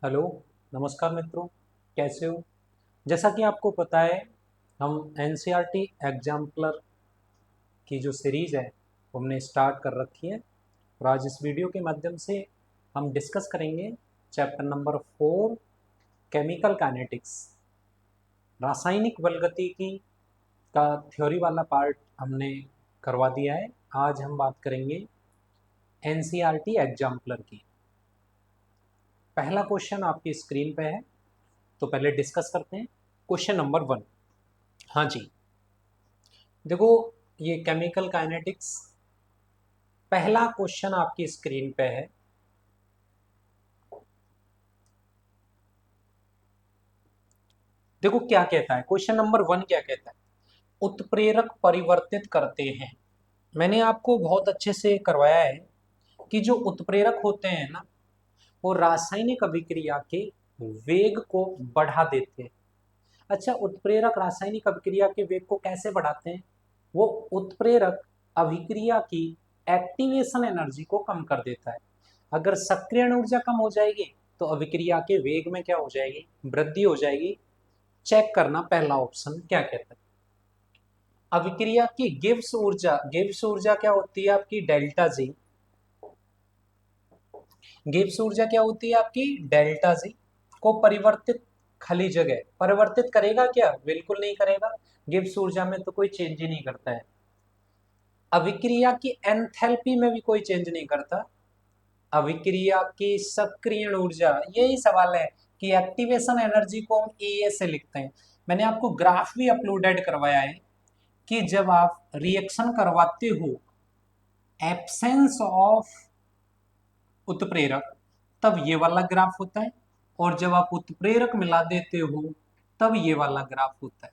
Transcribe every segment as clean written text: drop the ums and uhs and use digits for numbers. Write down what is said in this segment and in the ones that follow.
Hello. नमस्कार मित्रों, कैसे हो? जैसा कि आपको पता है, हम एनसीईआरटी एग्जाम्पलर की जो सीरीज़ है वो हमने स्टार्ट कर रखी है। और आज इस वीडियो के माध्यम से हम डिस्कस करेंगे चैप्टर नंबर 4, केमिकल काइनेटिक्स। रासायनिक बलगतिकी का थ्योरी वाला पार्ट हमने करवा दिया है। आज हम बात करेंगे एनसीईआरटी एग्जाम्पलर की। पहला क्वेश्चन आपकी स्क्रीन पे है, तो पहले डिस्कस करते हैं। Question number 1। हाँ जी, देखो, ये केमिकल काइनेटिक्स पहला क्वेश्चन आपकी स्क्रीन पे है। देखो क्या कहता है, क्वेश्चन नंबर 1 क्या कहता है। उत्प्रेरक परिवर्तित करते हैं। मैंने आपको बहुत अच्छे से करवाया है कि जो उत्प्रेरक होते हैं ना, वो रासायनिक अभिक्रिया के वेग को बढ़ा देते हैं। अच्छा, उत्प्रेरक रासायनिक अभिक्रिया के वेग को कैसे बढ़ाते हैं? वो उत्प्रेरक अभिक्रिया की एक्टिवेशन एनर्जी को कम कर देता है। अगर सक्रियण ऊर्जा कम हो जाएगी तो अभिक्रिया के वेग में क्या हो जाएगी? वृद्धि हो जाएगी। चेक करना पहला ऑप्शन क्या कहता है। अभिक्रिया की गिब्स ऊर्जा क्या होती है आपकी? Delta G. गिब्स ऊर्जा क्या होती है आपकी? डेल्टा जी को परिवर्तित खाली जगह परिवर्तित करेगा क्या? बिल्कुल नहीं करेगा। गिब्स ऊर्जा में तो कोई चेंज ही नहीं करता है। अभिक्रिया की एंथैल्पी में भी कोई चेंज नहीं करता। अभिक्रिया की सक्रियण ऊर्जा, यही सवाल है कि एक्टिवेशन एनर्जी को हम ए से लिखते हैं। मैंने आपको ग्राफ भी अपलोडेड करवाया है कि जब आप रिएक्शन करवाते हो एब्सेंस ऑफ उत्प्रेरक, तब ये वाला ग्राफ होता है, और जब आप उत्प्रेरक मिला देते हो तब ये वाला ग्राफ होता है।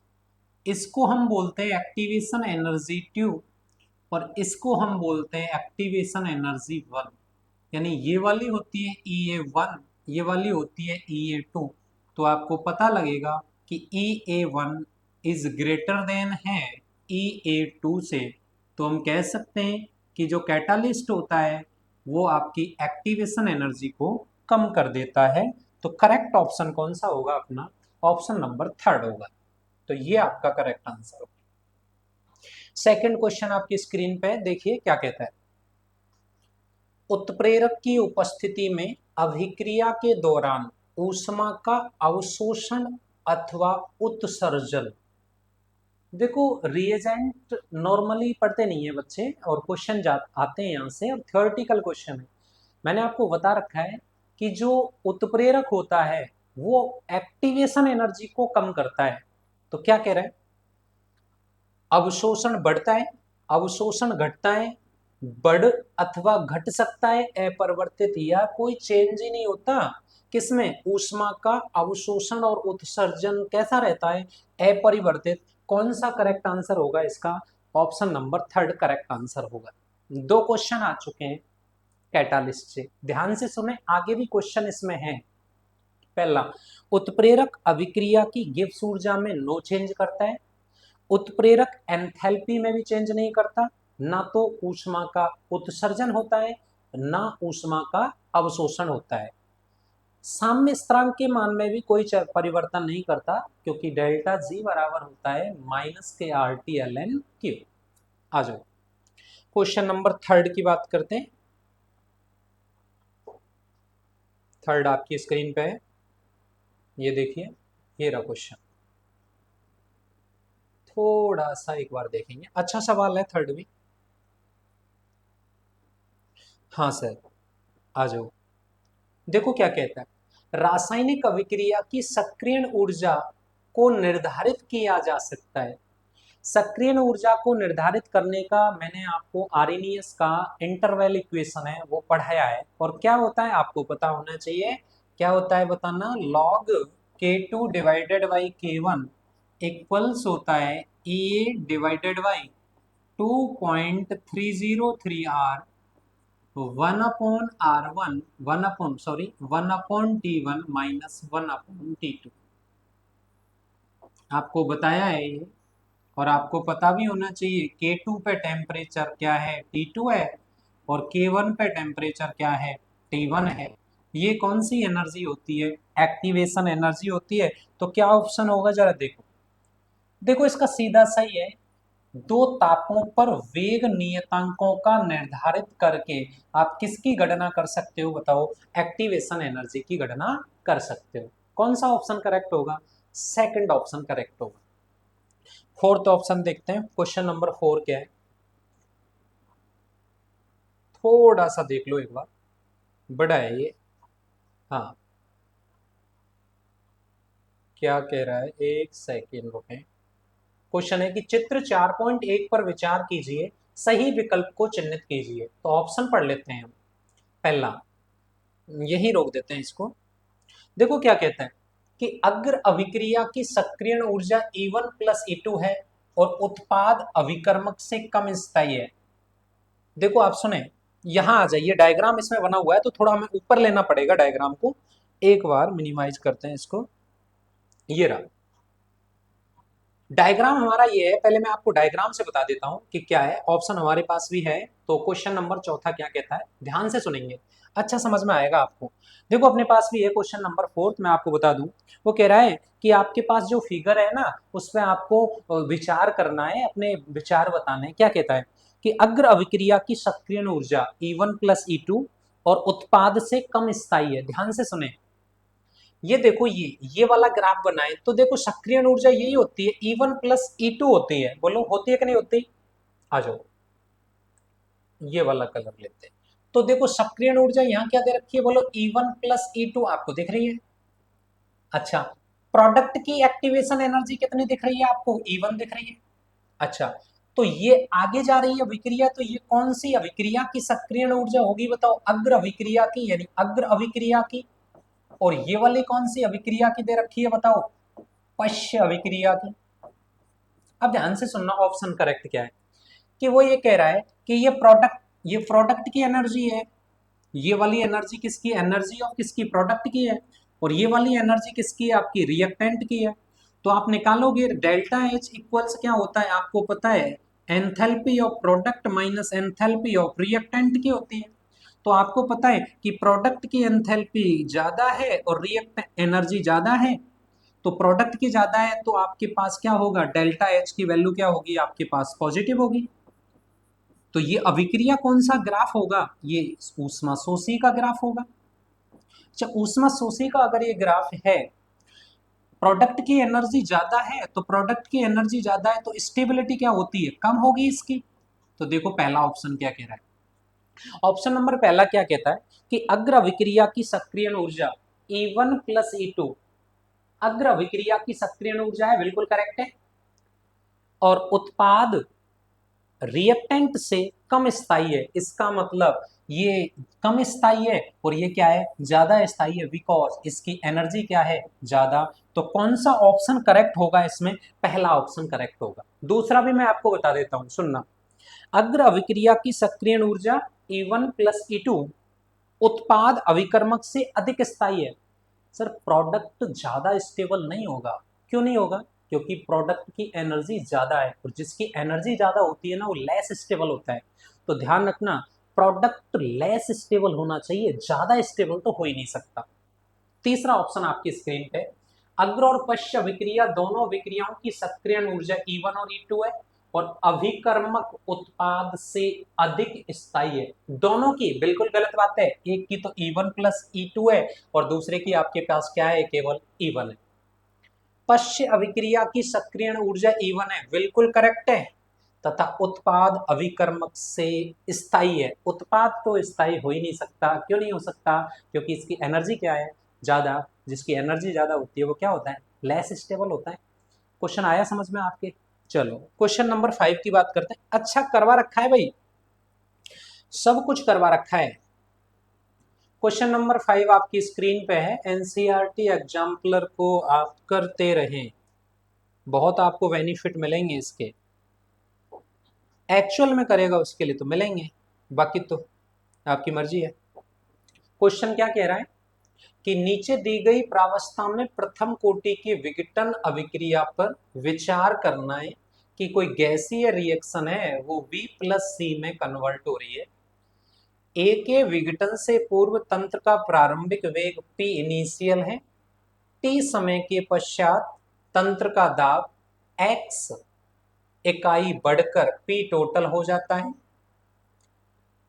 इसको हम बोलते हैं एक्टिवेशन एनर्जी ट्यूब, और इसको हम बोलते हैं एक्टिवेशन एनर्जी 1। यानी ये वाली होती है EA1, ये वाली होती है EA2। तो आपको पता लगेगा कि EA1 इज ग्रेटर देन है EA2 से। तो हम कह सकते हैं कि जो कैटालिस्ट होता है वो आपकी एक्टिवेशन एनर्जी को कम कर देता है। तो करेक्ट ऑप्शन कौन सा होगा अपना? ऑप्शन नंबर 3 होगा। तो ये आपका करेक्ट आंसर होगा। सेकंड क्वेश्चन आपकी स्क्रीन पे देखिए क्या कहता है। उत्प्रेरक की उपस्थिति में अभिक्रिया के दौरान ऊष्मा का अवशोषण अथवा उत्सर्जन। देखो, रिएजेंट नॉर्मली पढ़ते नहीं है बच्चे, और क्वेश्चन आते हैं यहाँ से, और थ्योरेटिकल क्वेश्चन है। मैंने आपको बता रखा है कि जो उत्प्रेरक होता है वो एक्टिवेशन एनर्जी को कम करता है। तो क्या कह रहा है? अवशोषण बढ़ता है, अवशोषण घटता है, बढ़ अथवा घट सकता है अपरिवर्तित, या कोई चेंज ही नहीं होता। किसमें? ऊष्मा का अवशोषण और उत्सर्जन कैसा रहता है? अपरिवर्तित। कौन सा करेक्ट आंसर होगा इसका? ऑप्शन नंबर 3 करेक्ट आंसर होगा। दो क्वेश्चन आ चुके हैं कैटालिस्ट से, ध्यान से सुने, आगे भी क्वेश्चन इसमें है। पहला, उत्प्रेरक अभिक्रिया की गिब्स ऊर्जा में नो चेंज करता है। उत्प्रेरक एंथैल्पी में भी चेंज नहीं करता। ना तो ऊष्मा का उत्सर्जन होता है, ना ऊष्मा का अवशोषण होता है। साम्य स्थिरांक के मान में भी कोई परिवर्तन नहीं करता, क्योंकि डेल्टा जी बराबर होता है -KRT ln Q। आ जाओ, क्वेश्चन नंबर 3 की बात करते हैं। थर्ड आपकी स्क्रीन पे है, ये देखिए, ये रहा क्वेश्चन। थोड़ा सा एक बार देखेंगे, अच्छा सवाल है थर्ड भी। हाँ सर, आ जाओ। देखो क्या कहता है। रासायनिक अभिक्रिया की सक्रियण ऊर्जा को निर्धारित किया जा सकता है। सक्रियण ऊर्जा को निर्धारित करने का मैंने आपको आर्रेनियस का इंटरवल इक्वेशन है वो पढ़ाया है, और क्या होता है आपको पता होना चाहिए। क्या होता है बताना? log K2 divided by K1 equals होता है EA divided by 2.303R 1/R1, 1/T1 minus 1/T2। आपको बताया है ये, और आपको पता भी होना चाहिए K2 पे टेम्परेचर क्या है? T2 है, और K1 पे टेम्परेचर क्या है? T1 है। ये कौन सी एनर्जी होती है? एक्टिवेशन एनर्जी होती है। तो क्या ऑप्शन होगा जरा देखो। देखो इसका सीधा सही है, दो तापों पर वेग नियतांकों का निर्धारित करके आप किसकी गणना कर सकते हो बताओ? एक्टिवेशन एनर्जी की गणना कर सकते हो। कौन सा ऑप्शन करेक्ट होगा? सेकंड ऑप्शन करेक्ट होगा। फोर्थ ऑप्शन देखते हैं, क्वेश्चन नंबर 4 क्या है, थोड़ा सा देख लो एक बार, बड़ा है ये। हाँ, क्या कह रहा है, एक सेकेंड रुके। क्वेश्चन है कि चित्र 4.1 पर विचार कीजिए, सही विकल्प को चिन्हित कीजिए। तो ऑप्शन पढ़ लेते हैं हम। पहला, यही रोक देते हैं इसको। देखो क्या कहता है कि अग्र अभिक्रिया की सक्रियण ऊर्जा E1 प्लस E2 है और उत्पाद अभिकर्मक से कम स्थायी है। देखो आप सुने, यहां आ जाइए, डायग्राम इसमें बना हुआ है तो थोड़ा हमें ऊपर लेना पड़ेगा डायग्राम को। एक बार मिनिमाइज करते हैं इसको। ये रहा डायग्राम हमारा, ये है। पहले मैं आपको डायग्राम से बता देता हूं कि क्या है। ऑप्शन हमारे पास भी है। तो क्वेश्चन नंबर चौथा क्या कहता है, ध्यान से सुनेंगे, अच्छा समझ में आएगा आपको। देखो अपने पास भी है क्वेश्चन नंबर 4, मैं आपको बता दूं। वो कह रहा है कि आपके पास जो फिगर है ना, उसमें आपको विचार करना है, अपने विचार बताने हैं। क्या कहता है कि अग्र अभिक्रिया की सक्रियण ऊर्जा E1 प्लस E2 और उत्पाद से कम स्थायी है। ध्यान से सुने, ये देखो, ये वाला ग्राफ बनाए तो देखो सक्रियण ऊर्जा यही होती है, E1 प्लस E2 होती है। बोलो होती है कि नहीं होती? आ जाओ, ये वाला कलर लेते हैं। तो देखो सक्रियण ऊर्जा यहाँ क्या दे रखी है, बोलो E1 प्लस E2 आपको दिख रही है। अच्छा, प्रोडक्ट की एक्टिवेशन एनर्जी कितनी दिख रही है आपको? E1 दिख रही है। अच्छा, तो ये आगे जा रही है अभिक्रिया, तो ये कौन सी अभिक्रिया की सक्रियण ऊर्जा होगी बताओ? अग्र अभिक्रिया की, यानी अग्र अभिक्रिया की। और ये वाली कौन सी अभिक्रिया की दे रखी है बताओ? पश्य अभिक्रिया की। अब ध्यान से सुनना, ऑप्शन करेक्ट क्या है कि वो ये कह रहा है कि ये प्रोडक्ट की एनर्जी है। ये वाली एनर्जी किसकी? एनर्जी ऑफ किसकी? प्रोडक्ट की है। और ये वाली एनर्जी किसकी है? आपकी रिएक्टेंट की है। तो आप निकालोगे डेल्टा एच इक्वल्स क्या होता है आपको पता है? Enthalpy of product minus enthalpy of reactant की होती है। तो आपको पता है कि प्रोडक्ट की एंथैल्पी ज्यादा है और रिएक्ट एनर्जी ज्यादा है। तो प्रोडक्ट की ज्यादा है तो आपके पास क्या होगा? डेल्टा एच की वैल्यू क्या होगी आपके पास? पॉजिटिव होगी। तो ये अभिक्रिया कौन सा ग्राफ होगा? ये ऊष्मा शोषी का ग्राफ होगा। अच्छा, ऊष्मा शोषी का अगर ये ग्राफ है, प्रोडक्ट की एनर्जी ज्यादा है, तो प्रोडक्ट की एनर्जी ज्यादा है तो स्टेबिलिटी क्या होती है? कम होगी इसकी। तो देखो पहला ऑप्शन क्या कह रहा है, ऑप्शन नंबर पहला क्या कहता है कि अग्र अभिक्रिया की सक्रियण ऊर्जा E1 प्लस E2, अग्र अभिक्रिया की सक्रियण ऊर्जा है, बिल्कुल करेक्ट है। और उत्पाद रिएक्टेंट से कम स्थायी है, इसका मतलब ये कम स्थायी है और ये क्या है? ज्यादा स्थायी है, बिकॉज इसकी एनर्जी क्या है? ज्यादा। तो कौन सा ऑप्शन करेक्ट होगा इसमें? पहला ऑप्शन करेक्ट होगा। दूसरा भी मैं आपको बता देता हूं, सुनना। अग्र अभिक्रिया की सक्रियण ऊर्जा E1 प्लस E2 उत्पाद अभिकर्मक से अधिक स्थायी है। सर प्रोडक्ट ज्यादा स्टेबल नहीं होगा। क्यों नहीं होगा? क्योंकि प्रोडक्ट की एनर्जी ज्यादा है और जिसकी एनर्जी ज्यादा होती है ना, वो लेस स्टेबल होता है। तो ध्यान रखना, प्रोडक्ट लेस स्टेबल होना चाहिए, ज्यादा स्टेबल तो हो ही नहीं सकता। तीसरा ऑप्शन आपकी स्क्रीन पे, अग्र और पश्च अभिक्रिया दोनों अभिक्रियाओं की सक्रियण ऊर्जा E1 और E2 है और अभिकर्मक उत्पाद से अधिक स्थायी है। दोनों की बिल्कुल गलत बात है, एक की तो E1 प्लस E2 है और दूसरे की आपके पास क्या है? केवल E1 है। पश्च अभिक्रिया की सक्रियण ऊर्जा E1 है, बिल्कुल करेक्ट है। तथा उत्पाद अभिकर्मक से स्थायी है। उत्पाद तो स्थायी हो ही नहीं सकता। क्यों नहीं हो सकता? क्योंकि इसकी एनर्जी क्या है? ज्यादा। जिसकी एनर्जी ज्यादा होती है वो क्या होता है? लेस स्टेबल होता है। क्वेश्चन आया समझ में आपके? चलो क्वेश्चन नंबर 5 की बात करते हैं। अच्छा करवा रखा है भाई, सब कुछ करवा रखा है। क्वेश्चन नंबर 5 आपकी स्क्रीन पे है। एनसीईआरटी एग्जाम्पलर को आप करते रहें, बहुत आपको बेनिफिट मिलेंगे इसके। एक्चुअल में करेगा उसके लिए तो मिलेंगे, बाकी तो आपकी मर्जी है। क्वेश्चन क्या कह रहा है कि नीचे दी गई प्रावस्था में प्रथम कोटि की विघटन अभिक्रिया पर विचार करना है कि कोई गैसीय रिएक्शन है वो V प्लस C में कन्वर्ट हो रही है। ए के विघटन से पूर्व तंत्र का प्रारंभिक वेग P इनिशियल है, T समय के पश्चात तंत्र का दाब x इकाई बढ़कर P टोटल हो जाता है।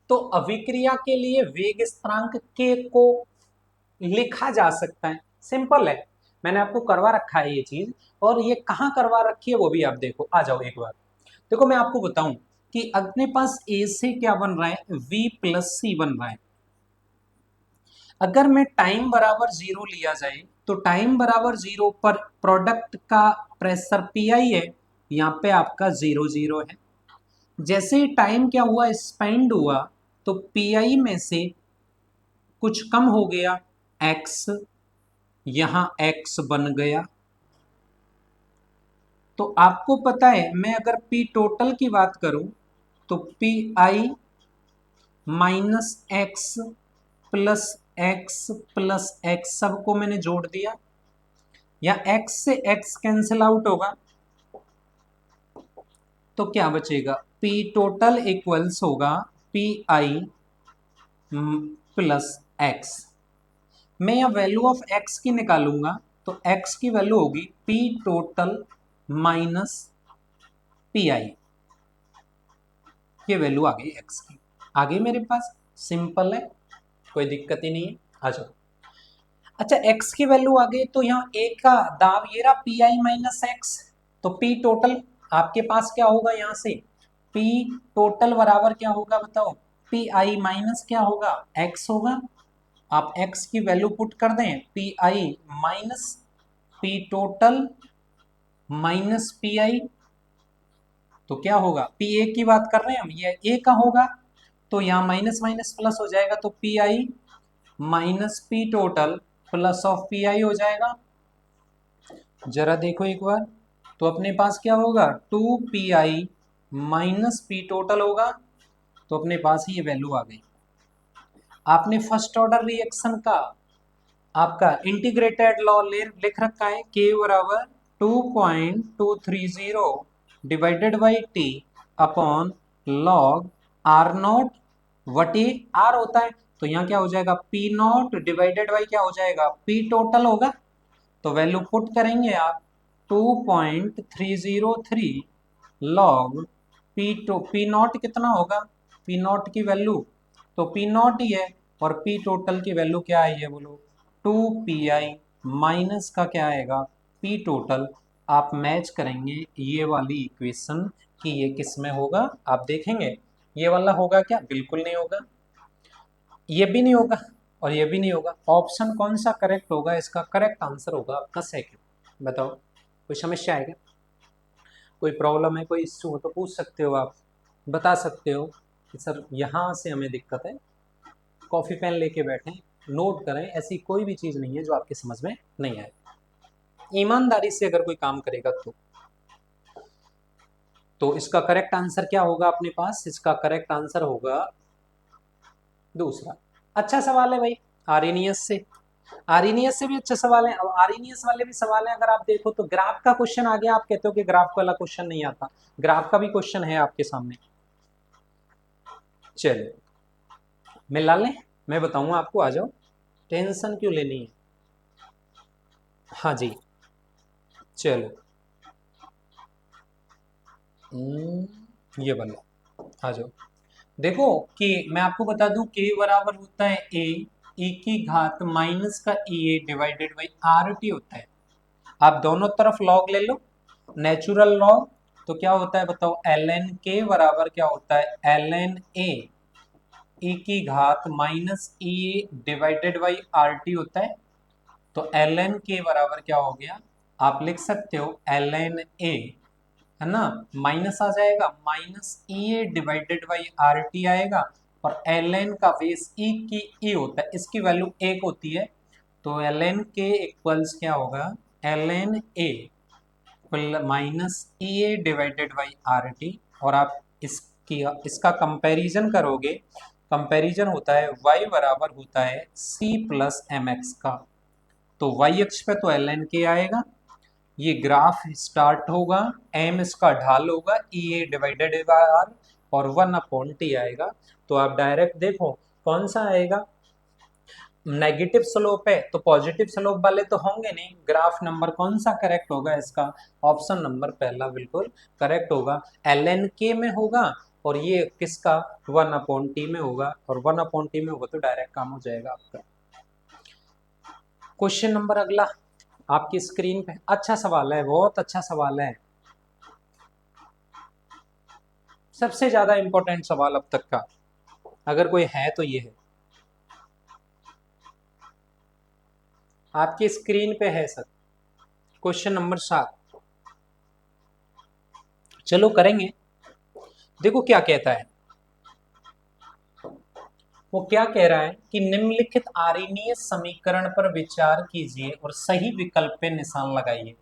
तो अभिक्रिया के लिए वेग स्थिरांक k को लिखा जा सकता है, सिंपल है, मैंने आपको करवा रखा है ये चीज। और ये कहाँ करवा रखी है वो भी आप देखो, आ जाओ एक बार देखो, मैं आपको बताऊं कि अपने पास ए से क्या बन रहा है, v प्लस सी बन रहा है। अगर मैं टाइम बराबर 0 लिया जाए तो टाइम बराबर 0 पर प्रोडक्ट का प्रेशर पी आई है, यहाँ पे आपका 0 0 है। जैसे ही टाइम क्या हुआ, स्पेंड हुआ, तो पी आई में से कुछ कम हो गया x, यहां x बन गया। तो आपको पता है, मैं अगर p टोटल की बात करूं तो P I minus x plus x सबको मैंने जोड़ दिया, या x से x कैंसिल आउट होगा, तो क्या बचेगा, p टोटल इक्वल्स होगा पी आई प्लस एक्स। मैं यहाँ वैल्यू ऑफ x की निकालूंगा तो x की वैल्यू होगी p total minus P I, ये वैल्यू आ गई x की, आ गई मेरे पास, सिंपल है, कोई दिक्कत ही नहीं है। आ जाओ, अच्छा x की वैल्यू आ गई तो यहाँ a का दाब ये रहा पी आई माइनस एक्स, तो p टोटल आपके पास क्या होगा, यहाँ से p टोटल बराबर क्या होगा बताओ, पी आई माइनस क्या होगा, x होगा। आप x की वैल्यू पुट कर दें, P I minus P total minus P I, तो क्या होगा, पी ए की बात कर रहे हैं हम, ये ए का होगा, तो यहाँ माइनस माइनस प्लस हो जाएगा, तो P I minus P total plus of P I हो जाएगा। जरा देखो एक बार, तो अपने पास क्या होगा, two P I minus P total होगा, तो अपने पास ही ये वैल्यू आ गई। आपने फर्स्ट ऑर्डर रिएक्शन का आपका इंटीग्रेटेड लॉ लिख रखा है, k बराबर 2.230 divided by T upon log R naught वटी आर होता है, तो यहाँ क्या हो जाएगा, पी नॉट डिवाइडेड बाई क्या हो जाएगा, पी टोटल होगा, तो वैल्यू पुट करेंगे आप 2.303 लॉग पी नॉट कितना होगा, पी नॉट की वैल्यू तो पी नॉट ही है, और पी टोटल की वैल्यू क्या आई है बोलो, 2 पी आई माइनस का क्या आएगा, पी टोटल। आप मैच करेंगे ये वाली इक्वेशन कि ये किस में होगा, आप देखेंगे ये वाला होगा क्या, बिल्कुल नहीं होगा, ये भी नहीं होगा और ये भी नहीं होगा। ऑप्शन कौन सा करेक्ट होगा, इसका करेक्ट आंसर होगा आपका सेकंड। बताओ कोई समस्या है क्या, कोई प्रॉब्लम है, कोई इश्यू हो तो पूछ सकते हो, आप बता सकते हो कि सर यहाँ से हमें दिक्कत है। कॉफ़ी पेन लेके बैठें, नोट करें, ऐसी कोई भी चीज़ नहीं है जो आपके समझ में नहीं आए। ईमानदारी से अगर कोई काम करेगा तो इसका करेक्ट आंसर क्या होगा अपने पास, इसका करेक्ट आंसर होगा दूसरा। अच्छा सवाल है भाई, आर्यनियस से, आर्यनियस से भी अच्छे सवाल है। अब आर्यनियस वाले भी सवाल है, अगर आप देखो तो ग्राफ का क्वेश्चन आ गया, आप कहते हो कि ग्राफ वाला क्वेश्चन नहीं आता, ग्राफ का भी क्वेश्चन है आपके सामने। चलो मिला लें, मैं बताऊंगा आपको, आ जाओ, टेंशन क्यों लेनी है। हाँ जी, चलो ये वाला आ जाओ। देखो कि मैं आपको बता दूं, k बराबर होता है a e की घात माइनस का ई A divided by R T होता है। आप दोनों तरफ लॉग ले लो, नेचुरल लॉग, तो क्या होता है बताओ, एल एन के बराबर क्या होता है, एल एन ए ई की घात minus E A divided by R T होता है। तो एल एन के बराबर क्या हो गया, आप लिख सकते हो एल एन ए, है ना, माइनस आ जाएगा, minus E A divided by R T आएगा, और एल एन का बेस ई की ई होता है, इसकी वैल्यू एक होती है, तो एल एन के इक्वल्स क्या होगा, L N A minus E A divided by R T. और आप इसका कंपैरिजन करोगे, कंपैरिजन होता है y बराबर होता है c प्लस एम एक्स का, तो y अक्ष पे तो एल एन के आएगा, ये ग्राफ स्टार्ट होगा, m इसका ढाल होगा, ई ए डिवाइडेड बाय आर, और 1/t आएगा। तो आप डायरेक्ट देखो कौन सा आएगा? नेगेटिव स्लोप है तो पॉजिटिव स्लोप वाले तो होंगे नहीं। ग्राफ नंबर कौन सा करेक्ट होगा इसका? ऑप्शन नंबर पहला बिल्कुल करेक्ट होगा। ln k में होगा और ये किसका? 1/t में होगा, और 1/t में होगा तो डायरेक्ट काम हो जाएगा आपका। क्वेश्चन नंबर अगला आपकी स्क्रीन पे। अच्छा सवाल है, बहुत अच्छा सवाल है, सबसे ज्यादा इंपॉर्टेंट सवाल अब तक का, अगर कोई है तो ये है, आपकी स्क्रीन पे है सर। क्वेश्चन नंबर 7, चलो करेंगे। देखो क्या कहता है, वो क्या कह रहा है कि निम्नलिखित आर्यनीय समीकरण पर विचार कीजिए और सही विकल्प पे निशान लगाइए।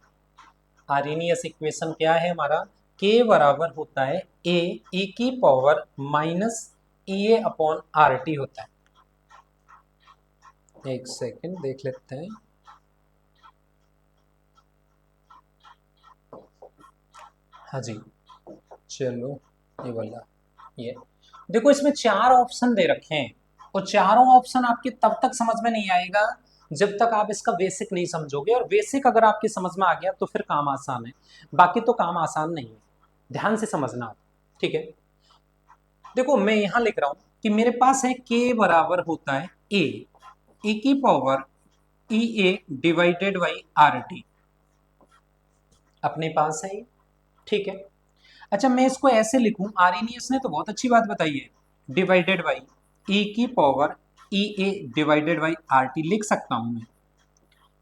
आर्यनीयस इक्वेशन क्या है हमारा? k बराबर होता है ए की पावर माइनस ए अपॉन आर टी होता है। एक सेकंड देख लेते हैं। हाँ जी, चलो ये वाला, ये देखो इसमें 4 ऑप्शन दे रखे हैं, और चारों ऑप्शन आपके तब तक समझ में नहीं आएगा जब तक आप इसका बेसिक नहीं समझोगे, और बेसिक अगर आपके समझ में आ गया तो फिर काम आसान है, बाकी तो काम आसान नहीं है। ध्यान से समझना, ठीक है? देखो मैं यहां लिख रहा हूं कि मेरे पास है k बराबर होता है ए की power E A divided by R T, अपने पास है ये, ठीक है? अच्छा मैं इसको ऐसे लिखूं, आर्यनियस ने तो बहुत अच्छी बात बताई है, डिवाइडेड बाई ई की power E A divided by R T लिख सकता हूं मैं।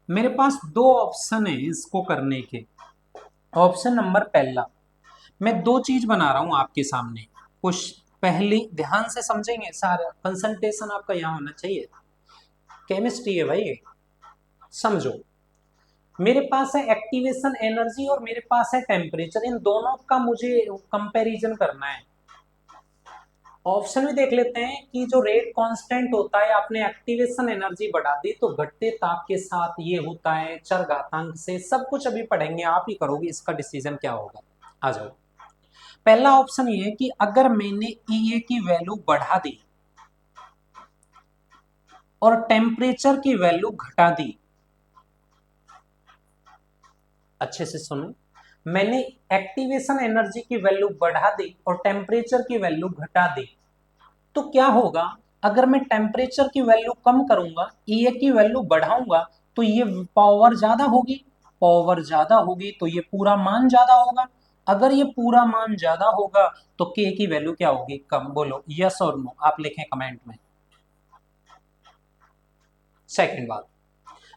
मेरे पास 2 ऑप्शन है इसको करने के। ऑप्शन नंबर पहला, मैं 2 चीज बना रहा हूं आपके सामने, कुछ पहली ध्यान से समझेंगे, सारा कंसंट्रेशन आपका यहाँ होना चाहिए, केमिस्ट्री है भाई ये, समझो। मेरे पास है एक्टिवेशन एनर्जी और मेरे पास है टेम्परेचर, इन दोनों का मुझे कंपैरिजन करना है। ऑप्शन भी देख लेते हैं कि जो रेट कांस्टेंट होता है, आपने एक्टिवेशन एनर्जी बढ़ा दी तो घटते ताप के साथ ये होता है चरघातांक से, सब कुछ अभी पढ़ेंगे, आप ही करोगे इसका डिसीजन क्या होगा। आ जाओ, पहला ऑप्शन ये है कि अगर मैंने ई की वैल्यू बढ़ा दी और टेम्परेचर की वैल्यू घटा दी, अच्छे से सुनो, मैंने एक्टिवेशन एनर्जी की वैल्यू बढ़ा दी और टेम्परेचर की वैल्यू घटा दी, तो क्या होगा? अगर मैं टेम्परेचर की वैल्यू कम करूंगा, ई की वैल्यू बढ़ाऊंगा, तो ये पावर ज्यादा होगी, पावर ज्यादा होगी तो ये पूरा मान ज्यादा होगा। अगर ये पूरा मान ज्यादा होगा तो के की वैल्यू क्या होगी? कम। बोलो यस और नो, आप लिखें कमेंट में। सेकंड बात,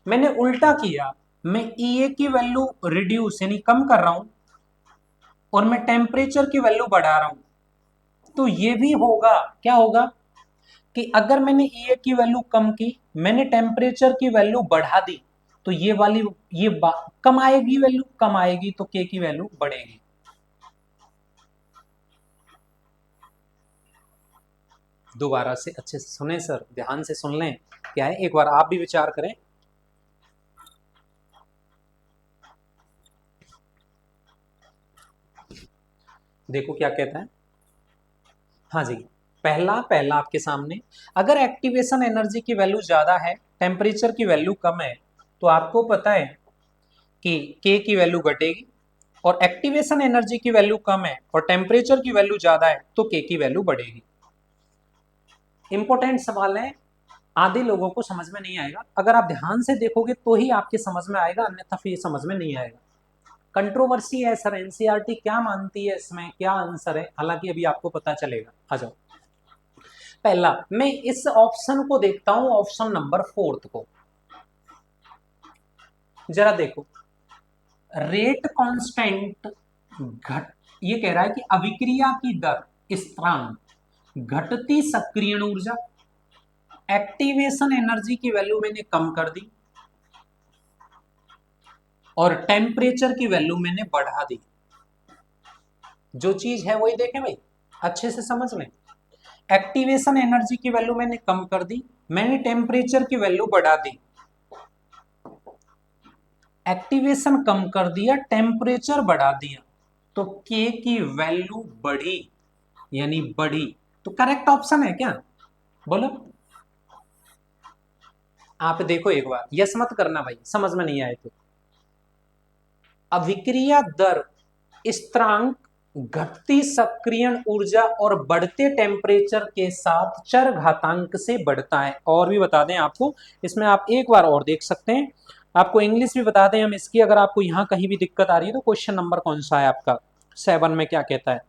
मैंने उल्टा किया, मैं ई की वैल्यू रिड्यूस यानी कम कर रहा हूं और मैं टेम्परेचर की वैल्यू बढ़ा रहा हूं, तो ये भी होगा, क्या होगा कि अगर मैंने ई की वैल्यू कम की, मैंने टेम्परेचर की वैल्यू बढ़ा दी, तो ये वाली ये कम आएगी, वैल्यू कम आएगी तो के की वैल्यू बढ़ेगी। दोबारा से अच्छे से सुने सर, ध्यान से सुन लें, क्या है एक बार आप भी विचार करें। देखो क्या कहता है, हाँ जी, पहला पहला आपके सामने, अगर एक्टिवेशन एनर्जी की वैल्यू ज्यादा है, टेम्परेचर की वैल्यू कम है, तो आपको पता है कि के की वैल्यू घटेगी, और एक्टिवेशन एनर्जी की वैल्यू कम है और टेम्परेचर की वैल्यू ज्यादा है तो के की वैल्यू बढ़ेगी। इंपॉर्टेंट सवाल है, आधे लोगों को समझ में नहीं आएगा, अगर आप ध्यान से देखोगे तो ही आपके समझ में आएगा, अन्यथा फिर समझ में नहीं आएगा। कंट्रोवर्सी है सर, एनसीईआरटी क्या मानती है इसमें, क्या आंसर है, हालांकि अभी आपको पता चलेगा। आ जाओ, पहला मैं इस ऑप्शन को देखता हूं, ऑप्शन नंबर 4 को जरा देखो, रेट कांस्टेंट घट, ये कह रहा है कि अभिक्रिया की दर स्थिरांक, घटती सक्रियण ऊर्जा, एक्टिवेशन एनर्जी की वैल्यू मैंने कम कर दी और टेम्परेचर की वैल्यू मैंने बढ़ा दी। जो चीज है वही देखें भाई, अच्छे से समझ लें। एक्टिवेशन एनर्जी की वैल्यू मैंने कम कर दी, मैंने टेम्परेचर की वैल्यू बढ़ा दी, एक्टिवेशन कम कर दिया, टेम्परेचर बढ़ा दिया, तो के की वैल्यू बढ़ी, यानी बढ़ी, तो करेक्ट ऑप्शन है क्या? बोलो। आप देखो एक बार, यस मत करना भाई, समझ में नहीं आए तो। अभिक्रिया दर स्थिरांक घटती सक्रियण ऊर्जा और बढ़ते टेम्परेचर के साथ चर घातांक से बढ़ता है। और भी बता दें आपको, इसमें आप एक बार और देख सकते हैं, आपको इंग्लिश भी बता दें हम इसकी, अगर आपको यहां कहीं भी दिक्कत आ रही है तो क्वेश्चन नंबर कौन सा है आपका 7 में क्या कहता है,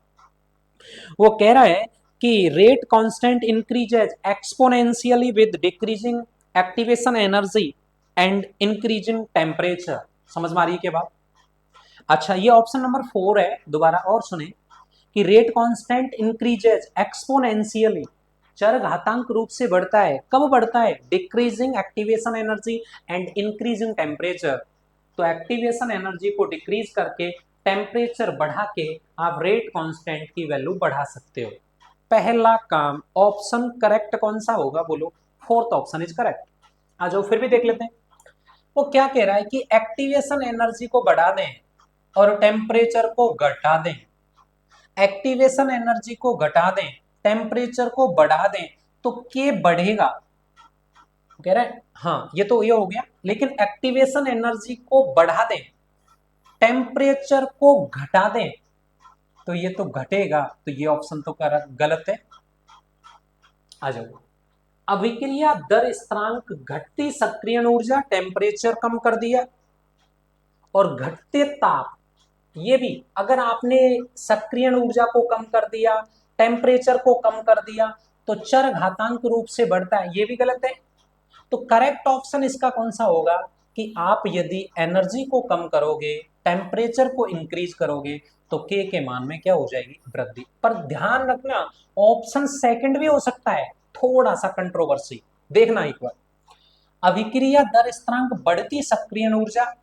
वो कह रहा है कि rate constant increases exponentially with decreasing activation energy and increasing temperature. समझ में आ रही है क्या बात? अच्छा, ये ऑप्शन नंबर 4 है, दोबारा और सुने कि रेट कांस्टेंट इंक्रीजेज एक्सपोनेंशियली, चर घातांक रूप से बढ़ता है। कब बढ़ता है? Decreasing activation energy and increasing temperature. तो एक्टिवेशन एनर्जी को डिक्रीज करके टेम्परेचर बढ़ा के आप रेट कांस्टेंट की वैल्यू बढ़ा सकते हो। पहला काम, ऑप्शन करेक्ट कौन सा होगा बोलो? Fourth option is correct. आ जाओ फिर भी देख लेते हैं, वो क्या कह रहा है कि एक्टिवेशन एनर्जी को बढ़ा दें और टेम्परेचर को घटा दें। एक्टिवेशन एनर्जी को घटा दें, टेम्परेचर को बढ़ा दें, तो के बढ़ेगा, कह रहा है। हाँ, ये तो ये हो गया, लेकिन एक्टिवेशन एनर्जी को बढ़ा दें, टेम्परेचर को घटा दें, तो ये तो घटेगा, तो ये ऑप्शन तो गलत है। आ जाओ, अभिक्रिया दर स्थिरांक घटती सक्रियण ऊर्जा, टेम्परेचर कम कर दिया, और घटते ताप, ये भी अगर आपने सक्रियण ऊर्जा को कम कर दिया, टेम्परेचर को कम कर दिया, तो चर घातांक रूप से बढ़ता है, ये भी गलत है। तो करेक्ट ऑप्शन इसका कौन सा होगा कि आप यदि एनर्जी को कम करोगे, टेम्परेचर को इंक्रीज करोगे, तो के मान में क्या हो जाएगी? वृद्धि। पर ध्यान रखना, ऑप्शन सेकंड भी हो सकता है, थोड़ा सा कंट्रोवर्सी, देखना एक बार। अभिक्रिया दर स्थिरांक बढ़ती सक्रियण ऊर्जा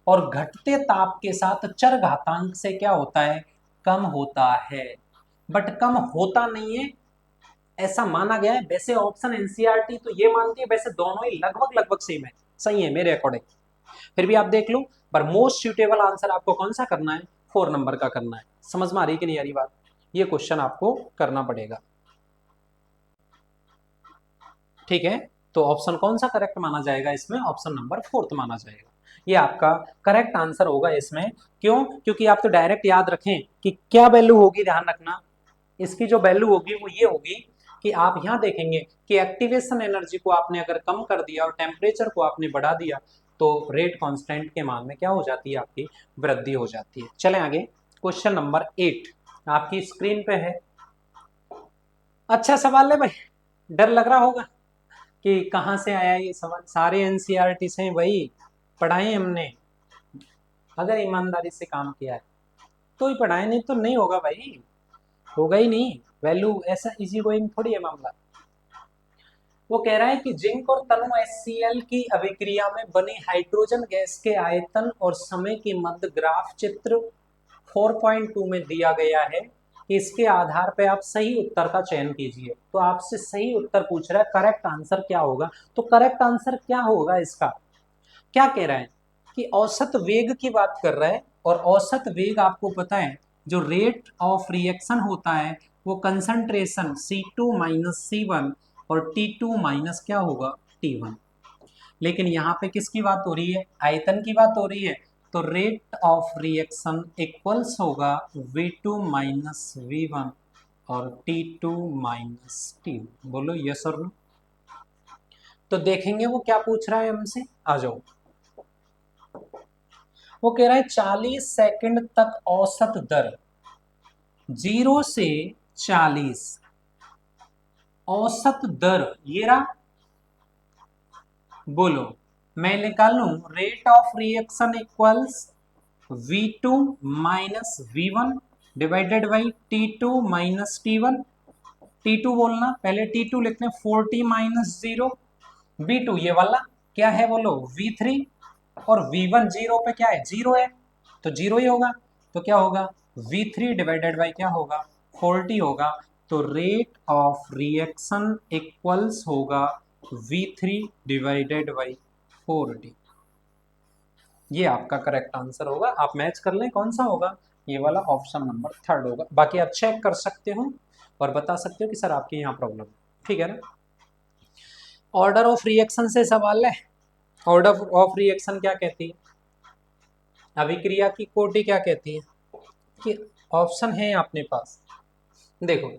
और घटते ताप के साथ चर घातांक से क्या होता है? कम होता है, बट कम होता नहीं है ऐसा माना गया है। वैसे ऑप्शन एनसीईआरटी तो ये मानती है, वैसे दोनों ही लगभग लगभग सेम है, सही है मेरे अकॉर्डिंग। फिर भी आप देख लो, पर मोस्ट सुटेबल आंसर आपको कौन सा करना है? 4 नंबर का करना है। समझ में आ रही कि नहीं आ रही बात? ये क्वेश्चन आपको करना पड़ेगा, ठीक है। तो ऑप्शन कौन सा करेक्ट माना जाएगा इसमें? ऑप्शन नंबर 4 माना जाएगा, ये आपका करेक्ट आंसर होगा इसमें। क्यों? क्योंकि आप तो डायरेक्ट याद रखें कि क्या वैल्यू होगी, ध्यान रखना, इसकी जो वैल्यू होगी वो ये होगी कि आप यहां देखेंगे कि एक्टिवेशन एनर्जी को आपने अगर कम कर दिया और टेम्परेचर को आपने बढ़ा दिया, तो रेट कांस्टेंट के मान में क्या हो जाती है? आपकी वृद्धि हो जाती है। चलें आगे, क्वेश्चन नंबर 8 आपकी स्क्रीन पे है। अच्छा सवाल है भाई, डर लग रहा होगा कि कहाँ से आया ये सवाल। सारे एनसीईआरटी से वही पढ़ाए हमने, अगर ईमानदारी से काम किया है तो ही पढ़ाए, नहीं तो नहीं होगा भाई, होगा ही नहीं। वैल्यू ऐसा इजी गोइंग थोड़ी है मामला। वो कह रहा है कि जिंक और तनु HCl की अभिक्रिया में बनी हाइड्रोजन गैस के आयतन और समय की मध्य ग्राफ चित्र 4.2 में दिया गया है कि इसके आधार पर आप सही उत्तर का चयन कीजिए। तो आपसे सही उत्तर पूछ रहा है, करेक्ट आंसर क्या होगा? तो करेक्ट आंसर क्या होगा इसका? क्या कह रहा है कि औसत वेग की बात कर रहा है, और औसत वेग आपको पता है जो रेट ऑफ रिएक्शन होता है वो कंसंट्रेशन C2 माइनस C1 और T2 माइनस क्या होगा? T1। लेकिन यहाँ पे किसकी बात हो रही है? आयतन की बात हो रही है, तो रेट ऑफ रिएक्शन इक्वल्स होगा V2 माइनस V1 और T2 माइनस T1। बोलो यस और नो। तो देखेंगे वो क्या पूछ रहा है हमसे, आ जाओ। वो कह रहा है 40 सेकंड तक औसत दर, 0 से 40 औसत दर, ये रहा। बोलो, मैं निकालूं rate of reaction equals V2 minus V1 divided by T2 minus T1। T2 बोलना, पहले T2 लिखते हैं, 40 माइनस 0, V2 ये वाला क्या है बोलो? V3, और V1 जीरो पे क्या है? 0 है, तो 0 ही होगा। तो क्या होगा? V3 डिवाइडेड बाई क्या होगा? 40 होगा। तो रेट ऑफ रिएक्शन इक्वल्स होगा V3 डिवाइडेड बाई 40। ये आपका करेक्ट आंसर होगा। आप मैच कर लें कौन सा होगा, ये वाला ऑप्शन नंबर 3 होगा। बाकी आप चेक कर सकते हो और बता सकते हो कि सर आपके यहाँ प्रॉब्लम, ठीक है ना। ऑर्डर ऑफ रिएक्शन से सवाल है। ऑर्डर ऑफ रिएक्शन क्या कहती है, अभिक्रिया की कोटि क्या कहती है, कि ऑप्शन है अपने पास। देखो,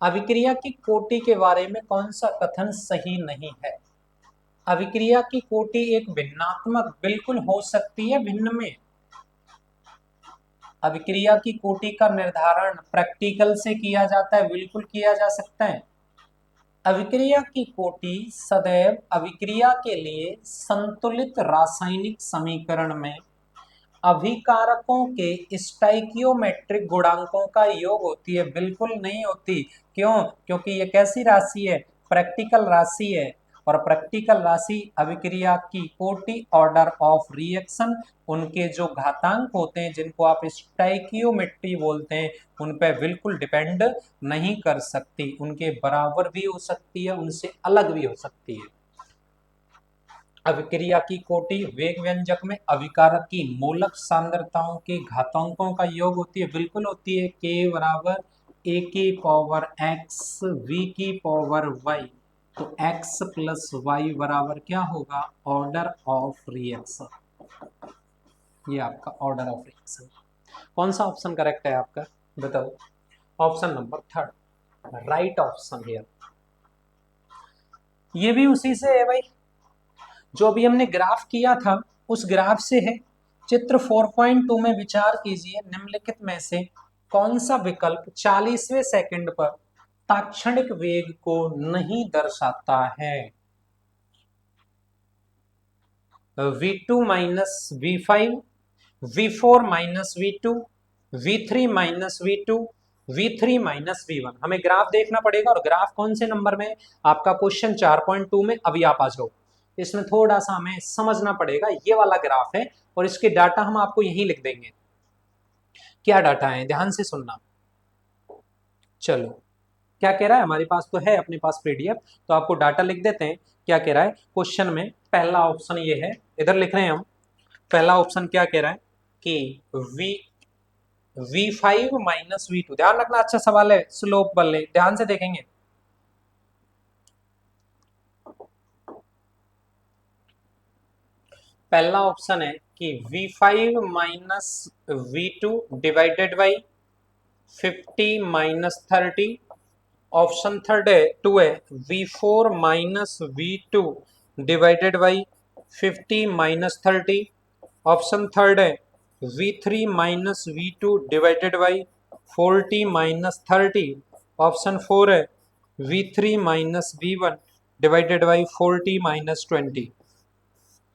अभिक्रिया की कोटि के बारे में कौन सा कथन सही नहीं है। अभिक्रिया की कोटि एक भिन्नात्मक बिल्कुल हो सकती है, भिन्न में। अभिक्रिया की कोटि का निर्धारण प्रैक्टिकल से किया जाता है, बिल्कुल किया जा सकता है। अभिक्रिया की कोटि सदैव अभिक्रिया के लिए संतुलित रासायनिक समीकरण में अभिकारकों के स्टाइकियोमेट्रिक गुणांकों का योग होती है, बिल्कुल नहीं होती। क्यों? क्योंकि ये कैसी राशि है, प्रैक्टिकल राशि है। और प्रैक्टिकल राशि अभिक्रिया की कोटि, ऑर्डर ऑफ रिएक्शन, उनके जो घातांक होते हैं जिनको आप स्टाइकियोमेट्री बोलते हैं, उन पर बिल्कुल डिपेंड नहीं कर सकती। उनके बराबर भी हो सकती है, उनसे अलग भी हो सकती है। अभिक्रिया की कोटि वेग व्यंजक में अभिकारक की मूलक सांद्रताओं के घातांकों का योग होती है, बिल्कुल होती है। k बराबर a की पावर x v की पावर y, तो x प्लस वाई बराबर क्या होगा, ऑर्डर ऑफ रिएक्शन। ये आपका ऑर्डर ऑफ रिएक्शन। कौन सा ऑप्शन करेक्ट है आपका, बताओ। Option number third, right option here. ये भी उसी से है भाई, जो भी हमने ग्राफ किया था उस ग्राफ से है। चित्र 4.2 में विचार कीजिए, निम्नलिखित में से कौन सा विकल्प 40वें सेकंड पर ताक्षणिक वेग को नहीं दर्शाता है। v2 minus v5, v4 minus v2, v3 minus v2, v3 minus v1। हमें ग्राफ देखना पड़ेगा, और ग्राफ कौन से नंबर में, आपका क्वेश्चन 4.2 में। अभी आप आ जाओ, इसमें थोड़ा सा हमें समझना पड़ेगा। ये वाला ग्राफ है और इसके डाटा हम आपको यहीं लिख देंगे। क्या डाटा है, ध्यान से सुनना। चलो, क्या कह रहा है, हमारे पास तो है अपने पास पीडीएफ, तो आपको डाटा लिख देते हैं। क्या कह रहा है क्वेश्चन में, पहला ऑप्शन ये है, इधर लिख रहे हैं हम। पहला ऑप्शन क्या कह रहा है कि v5 माइनस v2, ध्यान रखना, अच्छा सवाल है, स्लोप वाले ध्यान से देखेंगे। पहला ऑप्शन है कि v5 minus v2 divided by 50 minus 30। Option third है, टू है, v4 minus v2 divided by 50 minus 30। Option third है v3 minus v2 divided by 40 minus 30। Option four है v3 minus v1 divided by 40 minus 20।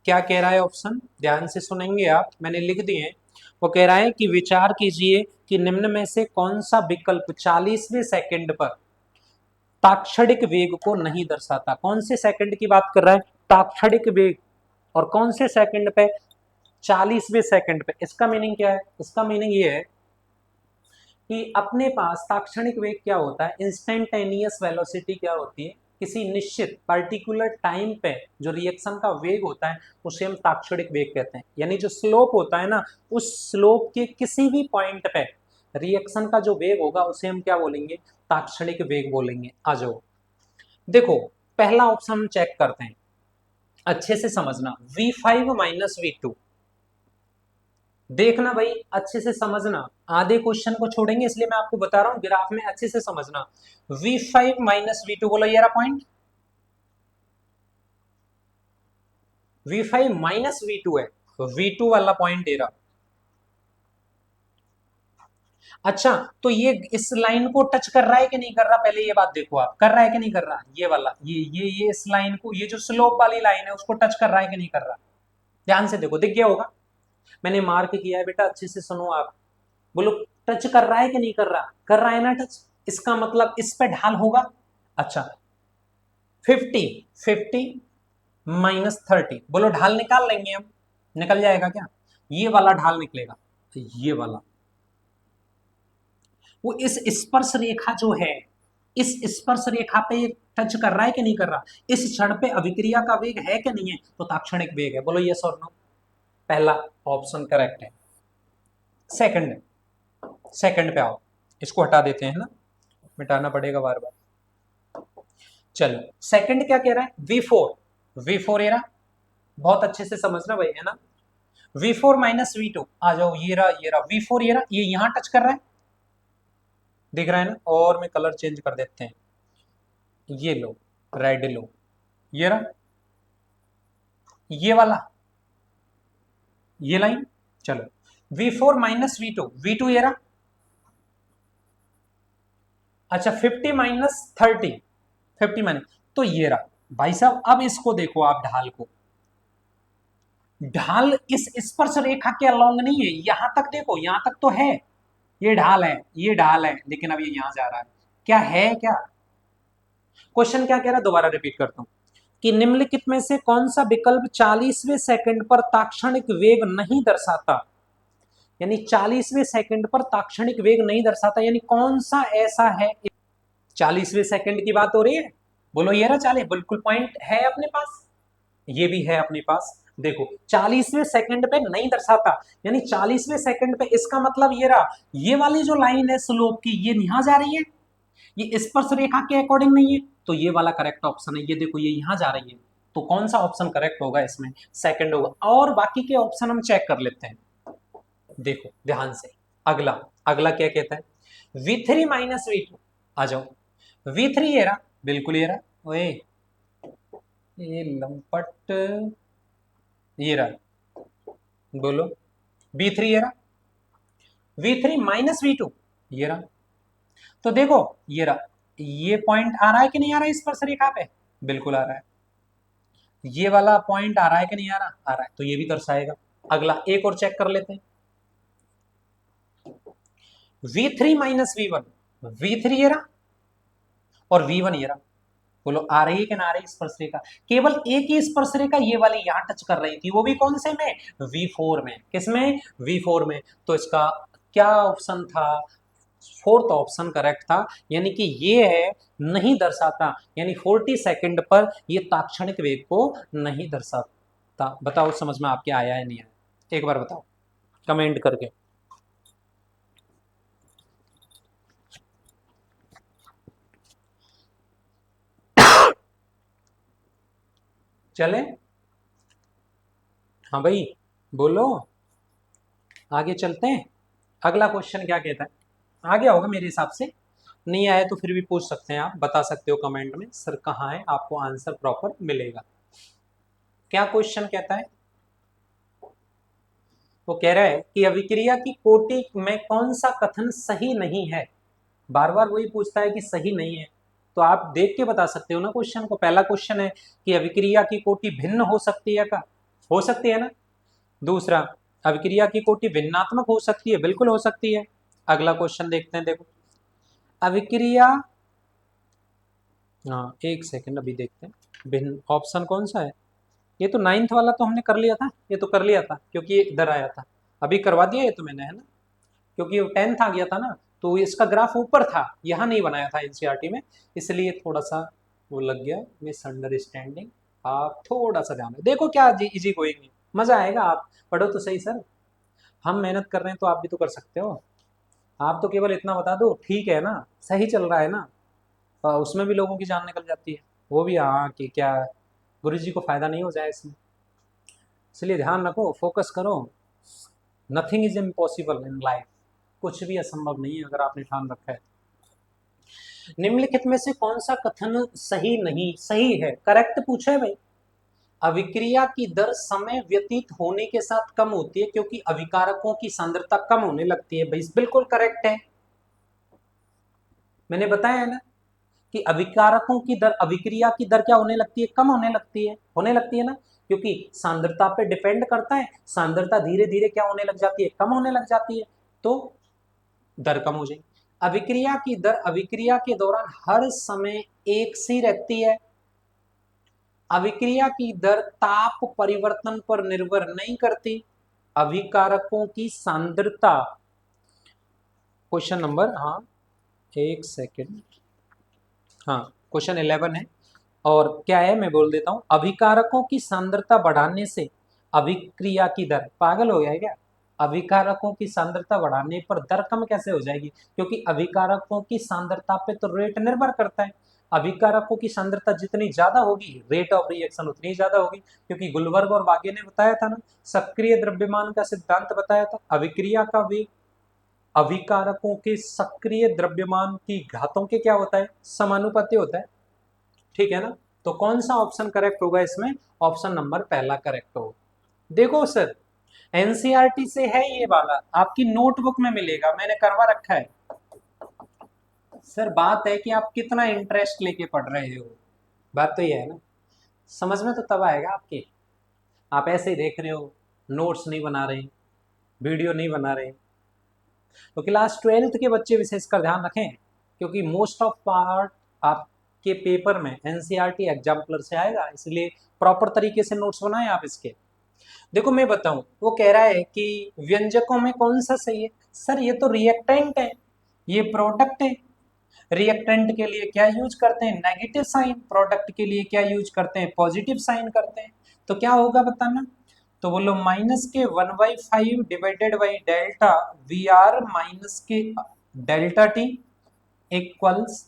क्या कह रहा है option, ध्यान से सुनेंगे आप, मैंने लिख दिए हैं। वो कह रहा है कि विचार कीजिए कि निम्न में से कौन सा विकल्प 40वें सेकंड पर ताक्षणिक वेग को नहीं दर्शाता। कौन से सेकंड की बात कर रहा है, ताक्षणिक वेग, और कौन से सेकंड पे, 40वें सेकंड पे। इसका मीनिंग क्या है, इसका मीनिंग ये है कि अपने पास ताक्षणिक वेग क्या होता है, इंस्टेंटेनियस वेलोसिटी क्या होती है, किसी निश्चित पर्टिकुलर टाइम पे जो रिएक्शन का वेग होता है उसे हम ताक्षणिक वेग कहते हैं। यानी जो स्लोप होता है ना, उस स्लोप के किसी भी पॉइंट पे रिएक्शन का जो वेग होगा उसे हम क्या बोलेंगे, ताक्षणिक वेग बोलेंगे। आ जाओ, देखो पहला ऑप्शन हम चेक करते हैं, अच्छे से समझना, v5 माइनस v2। देखना भाई, अच्छे से समझना, आधे क्वेश्चन को छोड़ेंगे इसलिए मैं आपको बता रहा हूं, ग्राफ में अच्छे से समझना। v5 माइनस v2, बोलो ये रहा पॉइंट, v5 माइनस v2 है, v2 वाला पॉइंट ये रहा। अच्छा, तो ये इस लाइन को टच कर रहा है कि नहीं कर रहा, पहले ये बात देखो आप, कर रहा है कि नहीं कर रहा, ये वाला, ये इस लाइन को, ये जो स्लोप वाली लाइन है उसको टच कर रहा है कि नहीं कर रहा, ध्यान से देखो, दिख गया होगा। मैंने मार्क किया है बेटा, अच्छे से सुनो आप, बोलो टच कर रहा है कि नहीं कर रहा, कर रहा है ना टच, इसका मतलब इस पे ढाल होगा। अच्छा, 50 माइनस 30, बोलो ढाल निकाल लेंगे हम, निकल जाएगा क्या, ये वाला ढाल निकलेगा, तो ये वाला, वो इस स्पर्श रेखा जो है, इस स्पर्श रेखा पे टच कर रहा है कि नहीं कर रहा, इस क्षण पे अभिक्रिया का वेग है कि नहीं है, तो ताक्षणिक वेग है। बोलो यस और नो, पहला ऑप्शन करेक्ट है। सेकंड, सेकंड पे आओ, इसको हटा देते हैं ना, मिटाना पड़ेगा बार बार। चलो सेकंड क्या कह रहा है, V4 ये रहा, बहुत अच्छे से समझना भाई, है ना। V4 माइनस V2, आ जाओ, ये रहा V4, ये रहा, ये यहां टच कर रहा है, दिख रहा है ना। और मैं कलर चेंज कर देते हैं, ये लो, रेड लो, ये रहा, ये वाला, ये लाइन। चलो V4 माइनस V2 ये रहा, अच्छा 50 माइनस 30, 50 माइनस, तो ये रहा भाई साहब। अब इसको देखो आप, ढाल को, ढाल इस स्पर्श रेखा के अलोंग नहीं है, यहां तक देखो, यहां तक तो है, ये ढाल है, ये ढाल है, लेकिन अब ये यहां जा रहा है, क्या है क्या। क्वेश्चन क्या कह रहा है, दोबारा रिपीट करता हूं, कि निम्नलिखित में से कौन सा विकल्प 40वें सेकंड पर ताक्षणिक वेग नहीं दर्शाता, यानी 40वें सेकंड पर ताक्षणिक वेग नहीं दर्शाता, यानी कौन सा ऐसा है। 40वें सेकंड की बात हो रही है, बोलो ये रहा 40, बिल्कुल पॉइंट है अपने पास, ये भी है अपने पास। देखो 40वें सेकंड पे नहीं दर्शाता, यानी 40वें सेकंड पे, इसका मतलब ये रहा, ये वाली जो लाइन है स्लोप की, ये यहां जा रही है, ये स्पर्श रेखा के अकॉर्डिंग नहीं है, तो ये वाला करेक्ट ऑप्शन है। ये देखो ये यहां जा रही है, तो कौन सा ऑप्शन करेक्ट होगा इसमें, सेकंड होगा। और बाकी के ऑप्शन हम चेक कर लेते हैं, देखो ध्यान से। अगला, अगला क्या कहता है, V3 माइनस V2, आ जाओ, V3 ये रहा, बिल्कुल ये रहा, ओए ये लंपट, ये रहा, बोलो V3 ये रहा, V3 माइनस V2 ये रहा, तो देखो ये रहा, ये पॉइंट आ रहा है कि नहीं आ रहा है स्पर्श रेखा पे, बिल्कुल आ रहा है। ये वाला पॉइंट आ रहा है कि नहीं आ रहा, आ रहा है, तो ये भी दर्शाएगा। अगला एक और चेक कर लेते हैं, V3 माइनस V1, V3 ये रहा और V1 ये रहा, बोलो आ रही है कि ना आ रही स्पर्श रेखा। केवल एक ही स्पर्श रेखा ये वाली यहां टच कर रही थी, वो भी कौन से में, V4 में, किसमें, V4 में। तो इसका क्या ऑप्शन था, फोर्थ ऑप्शन करेक्ट था, यानी कि ये है, नहीं दर्शाता, यानी 40 सेकंड पर ये ताक्षणिक वेग को नहीं दर्शाता। बताओ समझ में आपके आया है नहीं आया, एक बार बताओ कमेंट करके। चले, हाँ भाई बोलो, आगे चलते हैं। अगला क्वेश्चन क्या कहता है, आ गया होगा मेरे हिसाब से, नहीं आया तो फिर भी पूछ सकते हैं आप, बता सकते हो कमेंट में, सर कहाँ है, आपको आंसर प्रॉपर मिलेगा। क्या क्वेश्चन कहता है, वो कह रहा है कि अभिक्रिया की कोटि में कौन सा कथन सही नहीं है, बार बार वही पूछता है कि सही नहीं है, तो आप देख के बता सकते हो ना क्वेश्चन को। पहला क्वेश्चन है कि अभिक्रिया की कोटि भिन्न हो सकती है का, हो सकती है ना। दूसरा, अभिक्रिया की कोटि भिन्नात्मक हो सकती है, बिल्कुल हो सकती है। अगला क्वेश्चन देखते हैं, देखो अभिक्रिया, हाँ एक सेकंड अभी देखते हैं, भिन्न ऑप्शन कौन सा है। ये तो नाइन्थ वाला तो हमने कर लिया था, ये तो कर लिया था क्योंकि ये इधर आया था, अभी करवा दिया ये तो मैंने, है ना, क्योंकि वो 10th आ गया था ना, तो इसका ग्राफ ऊपर था, यहाँ नहीं बनाया था एनसीईआरटी में, इसलिए थोड़ा सा वो लग गया मिसअंडरस्टैंडिंग। आप थोड़ा सा ध्यान देखो, क्या इजी गोइंग है, मजा आएगा, आप पढ़ो तो सही सर, हम मेहनत कर रहे हैं तो आप भी तो कर सकते हो। आप तो केवल इतना बता दो ठीक है ना, सही चल रहा है ना, उसमें भी लोगों की जान निकल जाती है, वो भी हाँ कि क्या गुरु जी को फायदा नहीं हो जाए इसमें, इसलिए ध्यान रखो, फोकस करो। Nothing is impossible in life, कुछ भी असंभव नहीं है अगर आपने ठान रखा है। निम्नलिखित में से कौन सा कथन सही नहीं, सही है, करेक्ट पूछा है भाई। अभिक्रिया की दर समय व्यतीत होने के साथ कम होती है क्योंकि अभिकारकों की सांद्रता कम होने लगती है, भाई बिल्कुल करेक्ट है। मैंने बताया है ना कि अभिकारकों की दर, अभिक्रिया की दर क्या होने लगती है, कम होने लगती है, होने लगती है ना, क्योंकि सांद्रता पे डिपेंड करता है, सांद्रता धीरे धीरे क्या होने लग जाती है, कम होने लग जाती है, तो दर कम हो जाएगी। अभिक्रिया की दर अभिक्रिया के दौरान हर समय एक सी रहती है, अभिक्रिया की दर ताप परिवर्तन पर निर्भर नहीं करती, अभिकारकों की सांद्रता, क्वेश्चन नंबर, हाँ एक सेकेंड, हाँ क्वेश्चन 11 है, और क्या है मैं बोल देता हूं, अभिकारकों की सांद्रता बढ़ाने से अभिक्रिया की दर, पागल हो गया है क्या, अभिकारकों की सांद्रता बढ़ाने पर दर कम कैसे हो जाएगी, क्योंकि अभिकारकों की सांद्रता पे तो रेट निर्भर करता है, अभिकारकों की सांद्रता जितनी ज्यादा होगी रेट ऑफ रिएक्शन उतनी ज्यादा होगी, क्योंकि गुलबर्ग और वागे ने बताया था ना, सक्रिय द्रव्यमान का सिद्धांत बताया था, अभिक्रिया का वेग अभिकारकों के सक्रिय द्रव्यमान की घातों के क्या होता है, समानुपाती होता है, ठीक है ना। तो कौन सा ऑप्शन करेक्ट होगा इसमें, ऑप्शन नंबर पहला करेक्ट होगा। देखो सर एनसीईआरटी से है ये वाला, आपकी नोटबुक में मिलेगा, मैंने करवा रखा है। सर बात है कि आप कितना इंटरेस्ट लेके पढ़ रहे हो, बात तो ये है ना, समझ में तो तब आएगा आपके, आप ऐसे ही देख रहे हो, नोट्स नहीं बना रहे, वीडियो नहीं बना रहे। तो क्लास 12th के बच्चे विशेषकर ध्यान रखें, क्योंकि मोस्ट ऑफ पार्ट आपके पेपर में एनसीईआरटी एग्जाम्पलर से आएगा, इसलिए प्रॉपर तरीके से नोट्स बनाएं आप इसके। देखो मैं बताऊं, वो कह रहा है कि व्यंजकों में कौन सा सही है, सर ये तो रिएक्टेंट है, ये प्रोडक्ट है, रिएक्टेंट के लिए क्या यूज करते हैं, नेगेटिव साइन, प्रोडक्ट के लिए क्या यूज करते हैं, पॉजिटिव साइन करते हैं। तो क्या होगा बताना, तो बोलो माइनस के 1/5 divided by delta V R minus के delta T equals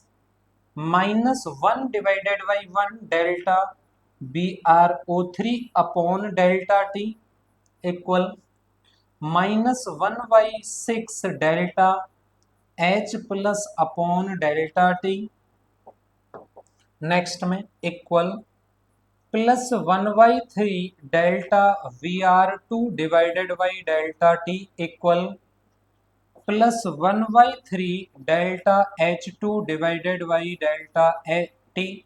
-1 divided by 1 delta B R O three upon delta T equal -1/6 delta H plus upon delta T, next में equal +1/3 delta V R two divided by delta T equal +1/3 delta H two divided by delta T.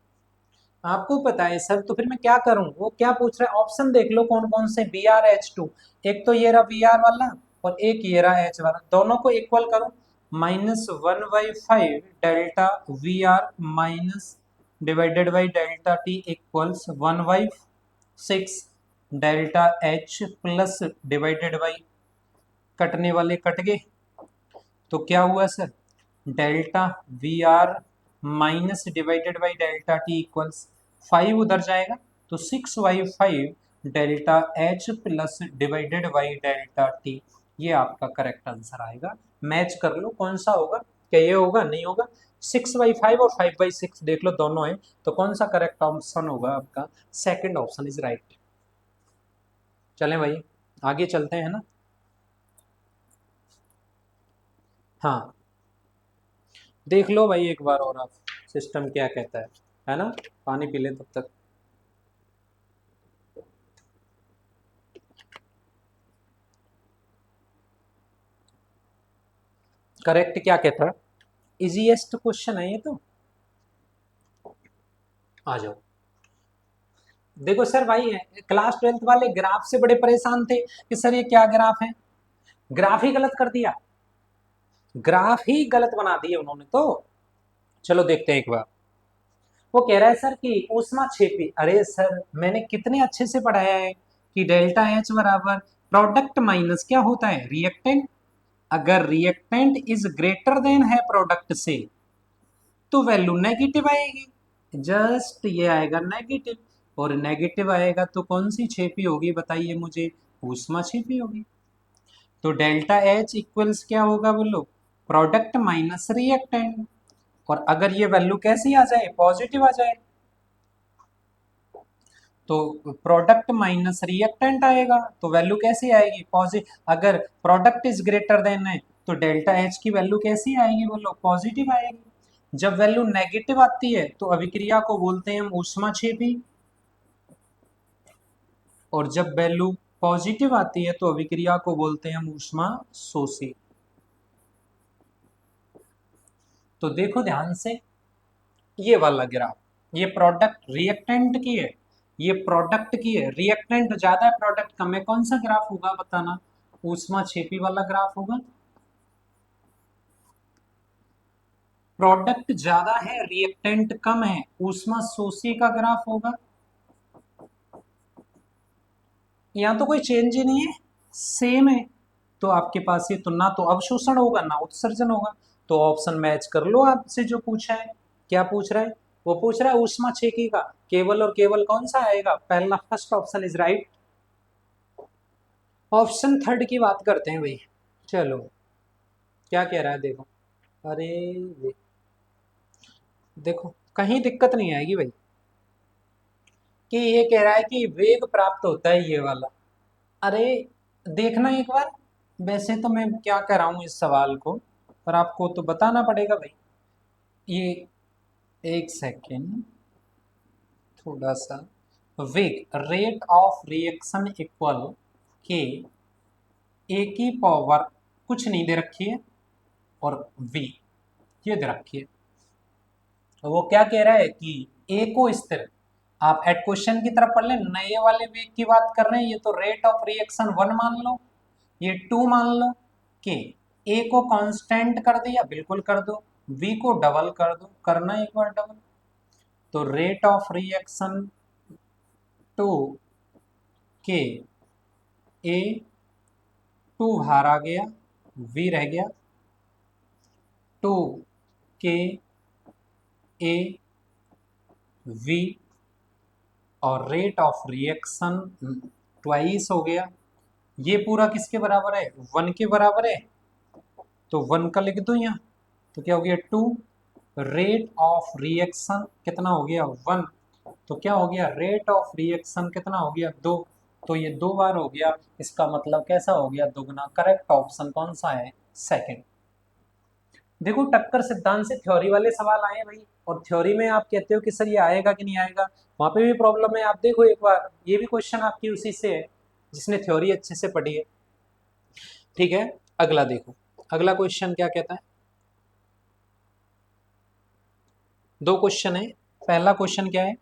आपको पता है sir, तो फिर मैं क्या करूं, वो क्या पूछ रहा है, ऑप्शन देख लो कौन कौन से, बी आर एच टू, एक तो ये रहा बी आर वाला और एक ये रहा एच वाला, दोनों को इक्वल करो, -1/5 delta V R minus divided by delta T equals 1/6 delta H plus divided by, कटने वाले कट गए, तो क्या हुआ sir, delta V R minus divided by delta T equals 5 उधर जाएगा तो 6/5 delta H plus divided by delta T, ये आपका करेक्ट आंसर आएगा। मैच कर लो कौन सा होगा, क्या ये होगा, नहीं होगा, 6/5 और 5/6 देख लो दोनों है, तो कौन सा करेक्ट ऑप्शन होगा आपका, सेकंड ऑप्शन इज राइट। चलें भाई आगे चलते हैं ना। हाँ देख लो भाई एक बार और आप, सिस्टम क्या कहता है ना, पानी पी ले तब तक। करेक्ट क्या कहता है, इजीएस्ट क्वेश्चन है ये तो, आ जाओ। देखो सर भाई क्लास 12th वाले ग्राफ से बड़े परेशान थे कि सर ये क्या ग्राफ है, ग्राफ ही गलत कर दिया, ग्राफ ही गलत बना दिए उन्होंने तो। चलो देखते हैं एक बार, वो कह रहा है सर कि ऊष्मा छेपी, अरे सर मैंने कितने अच्छे से पढ़ाया है कि डेल्टा एच बराबर प्रोडक्ट माइनस क्या होता है, रिएक्टेंट, अगर रिएक्टेंट इज ग्रेटर देन है प्रोडक्ट से तो वैल्यू नेगेटिव आएगी, जस्ट ये आएगा नेगेटिव, और नेगेटिव आएगा तो कौन सी छेपी होगी बताइए मुझे, ऊष्मा छेपी होगी। तो डेल्टा एच इक्वल्स क्या होगा बोलो, प्रोडक्ट माइनस रिएक्टेंट, और अगर ये वैल्यू कैसी आ जाए, पॉजिटिव आ जाए, तो प्रोडक्ट माइनस रिएक्टेंट आएगा, तो वैल्यू कैसी आएगी, पॉजिटिव, अगर प्रोडक्ट इज ग्रेटर देन है तो डेल्टा एच की वैल्यू कैसी आएगी बोलो, पॉजिटिव आएगी। जब वैल्यू नेगेटिव आती है तो अभिक्रिया को बोलते हैं हम ऊष्माक्षेपी, और जब वैल्यू पॉजिटिव आती है तो अभिक्रिया को बोलते हैं हम ऊष्मा शोषी। तो देखो ध्यान से, ये वाला ग्राफ, ये प्रोडक्ट रिएक्टेंट की है, ये प्रोडक्ट की है, रिएक्टेंट ज्यादा है प्रोडक्ट कम है, कौन सा ग्राफ होगा बताना, ऊष्मा छेपी वाला ग्राफ होगा। प्रोडक्ट ज्यादा है रिएक्टेंट कम है, ऊष्मा शोषी का ग्राफ होगा। यहाँ तो कोई चेंज ही नहीं है, सेम है, तो आपके पास ये तो ना तो अवशोषण होगा ना उत्सर्जन होगा, तो ऑप्शन मैच कर लो आपसे जो पूछा है। क्या पूछ रहा है, वो पूछ रहा है ऊष्मा छेकी का, केवल और केवल कौन सा आएगा, पहला first option is right. Option third की बात करते हैं भाई, चलो क्या कह रहा है देखो, अरे ये देखो कहीं दिक्कत नहीं आएगी भाई। कि ये कह रहा है कि वेग प्राप्त होता है ये वाला। अरे देखना एक बार, वैसे तो मैं क्या कर रहा हूँ इस सवाल को, पर आपको तो बताना पड़ेगा भाई। ये एक सेकेंड, थोड़ा सा। वेग, रेट ऑफ रिएक्शन इक्वल के ए की पावर कुछ नहीं दे रखी है और वी ये दे रखी है। तो वो क्या कह रहा है कि ए को स्थिर, आप एट क्वेश्चन की तरफ पढ़ लें, नए वाले वेग की बात कर रहे हैं, ये तो रेट ऑफ रिएक्शन 1 मान लो, ये 2 मान लो, कि ए को कांस्टेंट कर दिया, बिल्कुल कर दो, वी को डबल कर दो, करना एक बार डबल, तो रेट ऑफ रिएक्शन 2 के ए 2 बाहर आ गया, वी रह गया, 2 के ए वी, और रेट ऑफ रिएक्शन ट्वाइस हो गया। ये पूरा किसके बराबर है? 1 के बराबर है, तो 1 का लिख दो यहाँ, तो क्या हो गया 2, रेट ऑफ रिएक्शन कितना हो गया 1, तो क्या हो गया रेट ऑफ रिएक्शन कितना हो गया 2, तो ये 2 बार हो गया, इसका मतलब कैसा हो गया दुगना। करेक्ट ऑप्शन कौन सा है? सेकंड। देखो टक्कर सिद्धांत से थ्योरी वाले सवाल आए भाई, और थ्योरी में आप कहते हो कि सर ये आएगा कि नहीं आएगा, वहां पे भी प्रॉब्लम है। आप देखो एक बार, ये भी क्वेश्चन आपकी उसी से है जिसने थ्योरी अच्छे से पढ़ी है। ठीक है, अगला देखो, अगला क्वेश्चन क्या कहता है। दो क्वेश्चन है। पहला क्वेश्चन क्या है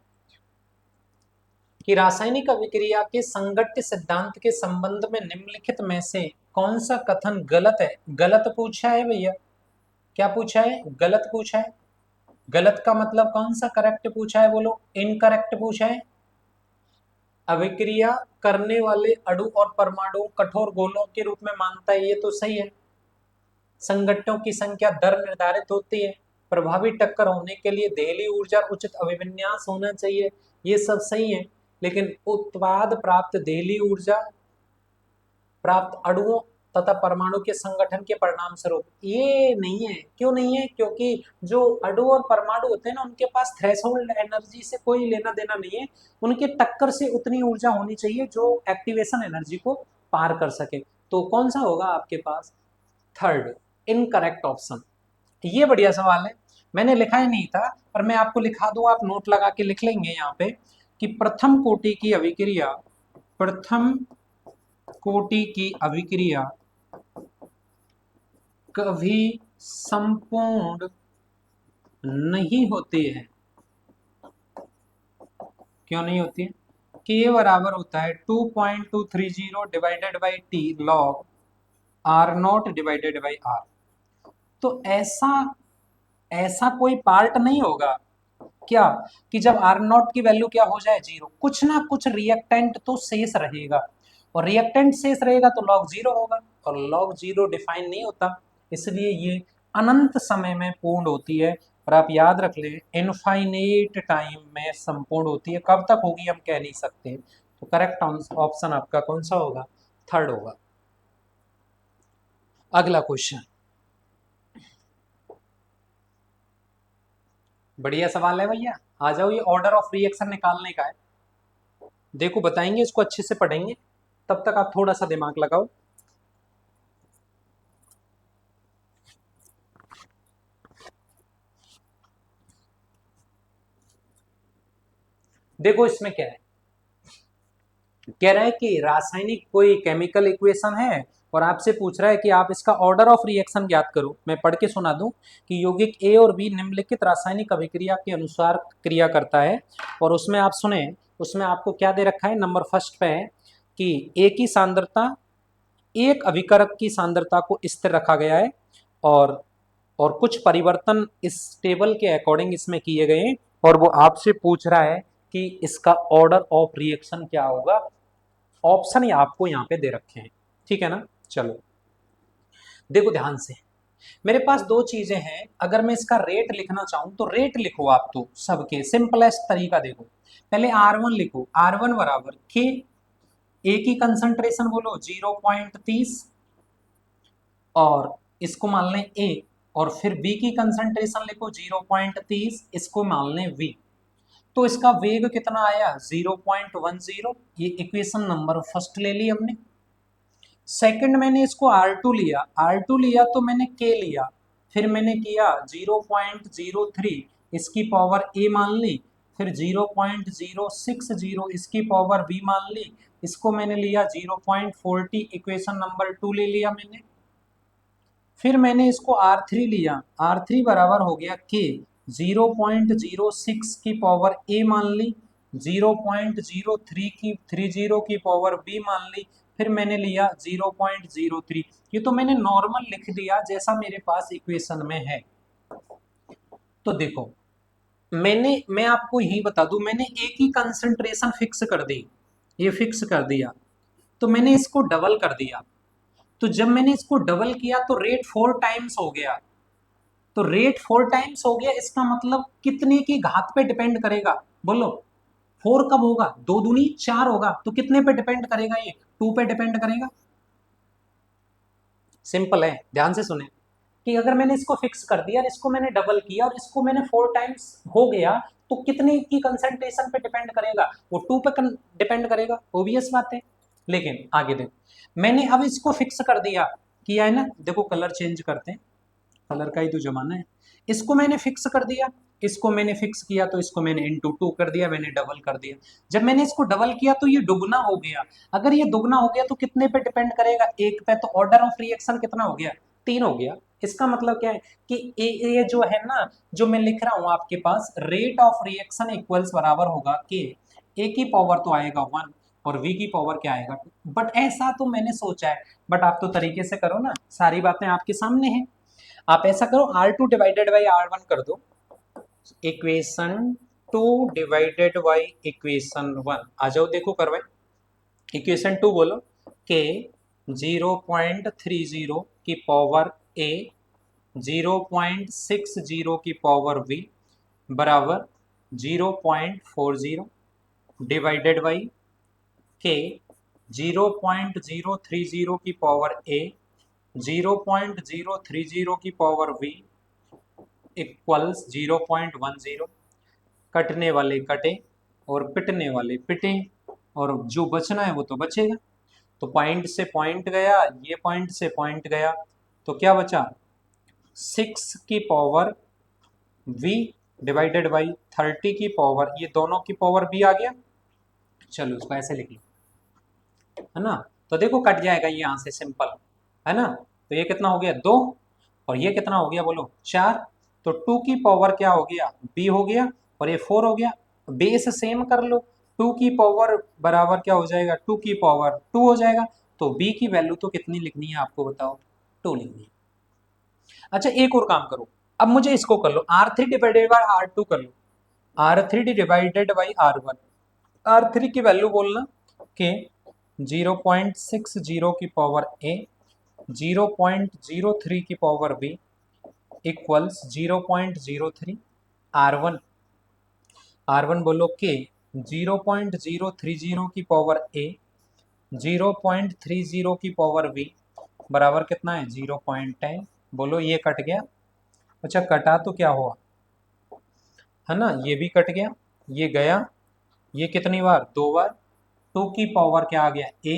कि रासायनिक अभिक्रिया के संगठ्य सिद्धांत के संबंध में निम्नलिखित में से कौन सा कथन गलत है? गलत पूछा है भैया, क्या पूछा है? गलत पूछा है। गलत का मतलब कौन सा? करेक्ट पूछा है, बोलो। इनकरेक्ट पूछा है। अभिक्रिया करने वाले अणु और परमाणु कठोर गोलों के रूप में मानता है, ये तो सही है। संगठनों की संख्या दर निर्धारित होती है। प्रभावी टक्कर होने के लिए देहली ऊर्जा उचित अभिविन्यास होना चाहिए, ये सब सही है। लेकिन उत्पाद प्राप्त देहली ऊर्जा प्राप्त अणुओं तथा परमाणु के संगठन के परिणाम स्वरूप, ये नहीं है। क्यों नहीं है? क्योंकि जो अणु और परमाणु होते हैं ना, उनके पास थ्रेशोल्ड एनर्जी से कोई लेना देना नहीं है। उनके टक्कर से उतनी ऊर्जा होनी चाहिए जो एक्टिवेशन एनर्जी को पार कर सके। तो कौन सा होगा आपके पास? Third, incorrect option. ये बढ़िया सवाल है, मैंने लिखा ही नहीं था, पर मैं आपको लिखा दूं, आप नोट लगा के लिख लेंगे यहाँ पे कि प्रथम कोटि की अभिक्रिया, प्रथम कोटि की अभिक्रिया कभी संपूर्ण नहीं होती है। क्यों नहीं होती है? के बराबर होता है 2.230 divided by T log R naught divided by R. तो ऐसा ऐसा कोई पार्ट नहीं होगा क्या कि जब आर नॉट की वैल्यू क्या हो जाए 0, कुछ ना कुछ रिएक्टेंट तो शेष रहेगा, और रिएक्टेंट शेष रहेगा तो लॉग 0 होगा, और लॉग 0 डिफाइन नहीं होता, इसलिए ये अनंत समय में पूर्ण होती है। और आप याद रख लें, इनफाइनेट टाइम में संपूर्ण होती है। कब तक होगी हम कह नहीं सकते। तो करेक्ट ऑप्शन आपका कौन सा होगा? थर्ड होगा। अगला क्वेश्चन, बढ़िया सवाल है भैया, आ जाओ। ये ऑर्डर ऑफ रिएक्शन निकालने का है। देखो बताएंगे, इसको अच्छे से पढ़ेंगे, तब तक आप थोड़ा सा दिमाग लगाओ। देखो इसमें क्या है, कह रहा है कि रासायनिक कोई केमिकल इक्वेशन है, और आपसे पूछ रहा है कि आप इसका ऑर्डर ऑफ रिएक्शन ज्ञात करो। मैं पढ़ के सुना दूं कि यौगिक ए और बी निम्नलिखित रासायनिक अभिक्रिया के अनुसार क्रिया करता है। और उसमें आप सुने, उसमें आपको क्या दे रखा है, नंबर फर्स्ट पे है कि ए की सांद्रता, एक अभिकारक की सांद्रता को स्थिर रखा गया है, और कुछ परिवर्तन इस टेबल के अकॉर्डिंग इसमें किए गए हैं, और वो आपसे पूछ रहा है कि इसका ऑर्डर ऑफ रिएक्शन क्या होगा। ऑप्शन ही आपको यहाँ पे दे रखे हैं, ठीक है ना। चलो देखो ध्यान से, मेरे पास दो चीजें हैं। अगर मैं इसका रेट लिखना चाहूं तो रेट लिखो आप, तो सबके सिंपलेस्ट तरीका देखो, पहले R1 लिखो, R1 बराबर के, ए की कंसंट्रेशन बोलो 0.30, और इसको मान लें ए, और फिर बी की कंसंट्रेशन लिखो 0.30, इसको मान लें वी। तो इसका वेग कितना आया 0.10। ये इक्वेशन नंबर फर्स्ट ले ली हमने। सेकंड मैंने इसको R2 लिया, R2 लिया तो मैंने K लिया, फिर मैंने किया 0.03, इसकी पावर A मान ली, फिर 0.060 इसकी पावर B मान ली, इसको मैंने लिया 0.40, इक्वेशन नंबर 2 ले लिया मैंने। फिर मैंने इसको R3 लिया, R3 बराबर हो गया K, 0.06 की पावर A मान ली, 0.03 की 30 की पावर B मान ली, फिर मैंने लिया 0.03। ये तो मैंने नॉर्मल लिख दिया जैसा मेरे पास इक्वेशन में है। तो देखो मैं आपको यही बता दूं, मैंने एक ही कंसंट्रेशन फिक्स कर दी, ये फिक्स कर दिया, तो मैंने इसको डबल कर दिया। तो जब मैंने इसको डबल किया तो रेट 4 टाइम्स हो गया। तो रेट 4 टाइम्स हो गया, इसका मतलब कितने की घात पे डिपेंड करेगा बोलो? 4 कब होगा? 2 दूनी 4 होगा, तो कितने पे डिपेंड करेगा? ये 2 पे डिपेंड करेगा। सिंपल है, ध्यान से सुने कि अगर मैंने इसको फिक्स कर दिया और इसको मैंने डबल किया और इसको मैंने 4 टाइम्स हो गया, तो कितने की कंसंट्रेशन पे डिपेंड करेगा? वो 2 पे डिपेंड करेगा, ओबियस बात है। लेकिन आगे देखो, मैंने अब इसको फिक्स कर दिया, किया है ना। देखो कलर चेंज करते हैं, कलर का ही तो जमाना है। इसको मैंने फिक्स कर दिया, इसको मैंने फिक्स किया, तो इसको मैंने इंटू 2 कर दिया, मैंने डबल कर दिया। जब मैंने इसको डबल किया तो ये दुगना हो गया। अगर ये दुगना हो गया तो कितने पे डिपेंड करेगा? एक पे। तो ऑर्डर ऑफ रिएक्शन कितना हो गया? 3 हो गया। इसका मतलब क्या है कि ये जो है ना, जो मैं लिख रहा हूं आपके पास, रेट ऑफ रिएक्शन इक्वल्स बराबर होगा कि ए की पावर तो आएगा 1 और वी की पावर क्या आएगा 2। बट ऐसा तो मैंने सोचा है, बट आप तो तरीके से करो ना, सारी बातें आपके सामने हैं। आप ऐसा करो, R2 डिवाइडेड बाई R1 कर दो, इक्वेशन 2 डिवाइडेड बाई इक्वेशन 1 आ जाओ, देखो करवाए। इक्वेशन 2 बोलो के 0.30 की पावर A, 0.60 की पावर V बराबर 0.40 डिवाइडेड बाई के 0.030 की पावर A, 0.030 की पावर V इक्वल्स 0.10। कटने वाले कटे और पिटने वाले पिटे, और जो बचना है वो तो बचेगा। तो पॉइंट से पॉइंट गया, ये पॉइंट से पॉइंट गया, तो क्या बचा? 6 की पावर v डिवाइडेड बाई 30 की पावर, ये दोनों की पावर b आ गया। चलो इसको ऐसे लिख लो, है ना। तो देखो कट जाएगा ये यहाँ से, सिंपल है ना। तो ये कितना हो गया 2, और ये कितना हो गया बोलो 4। तो 2 की पावर क्या हो गया? b हो गया, और ये 4 हो गया। बेस सेम कर लो, 2 की पावर बराबर क्या हो जाएगा? 2 की पावर 2 हो जाएगा। तो b की वैल्यू तो कितनी लिखनी है आपको बताओ? 2 लिखनी है। अच्छा एक और काम करो, अब मुझे इसको कर लो, R3 डिवाइडेड बाई R2 कर लो, R3 divided by R1। R3 की वैल्यू बोलना कि 0.60 की पावर A, 0.03 की power B equals 0.03। R1, R1 बोलो के 0.030 की पावर A, 0.30 की पावर B बराबर कितना है? 0.10। बोलो ये कट गया। अच्छा कटा तो क्या हुआ, है ना, ये भी कट गया, ये गया, ये कितनी बार? 2 बार। 2 की पावर क्या आ गया? A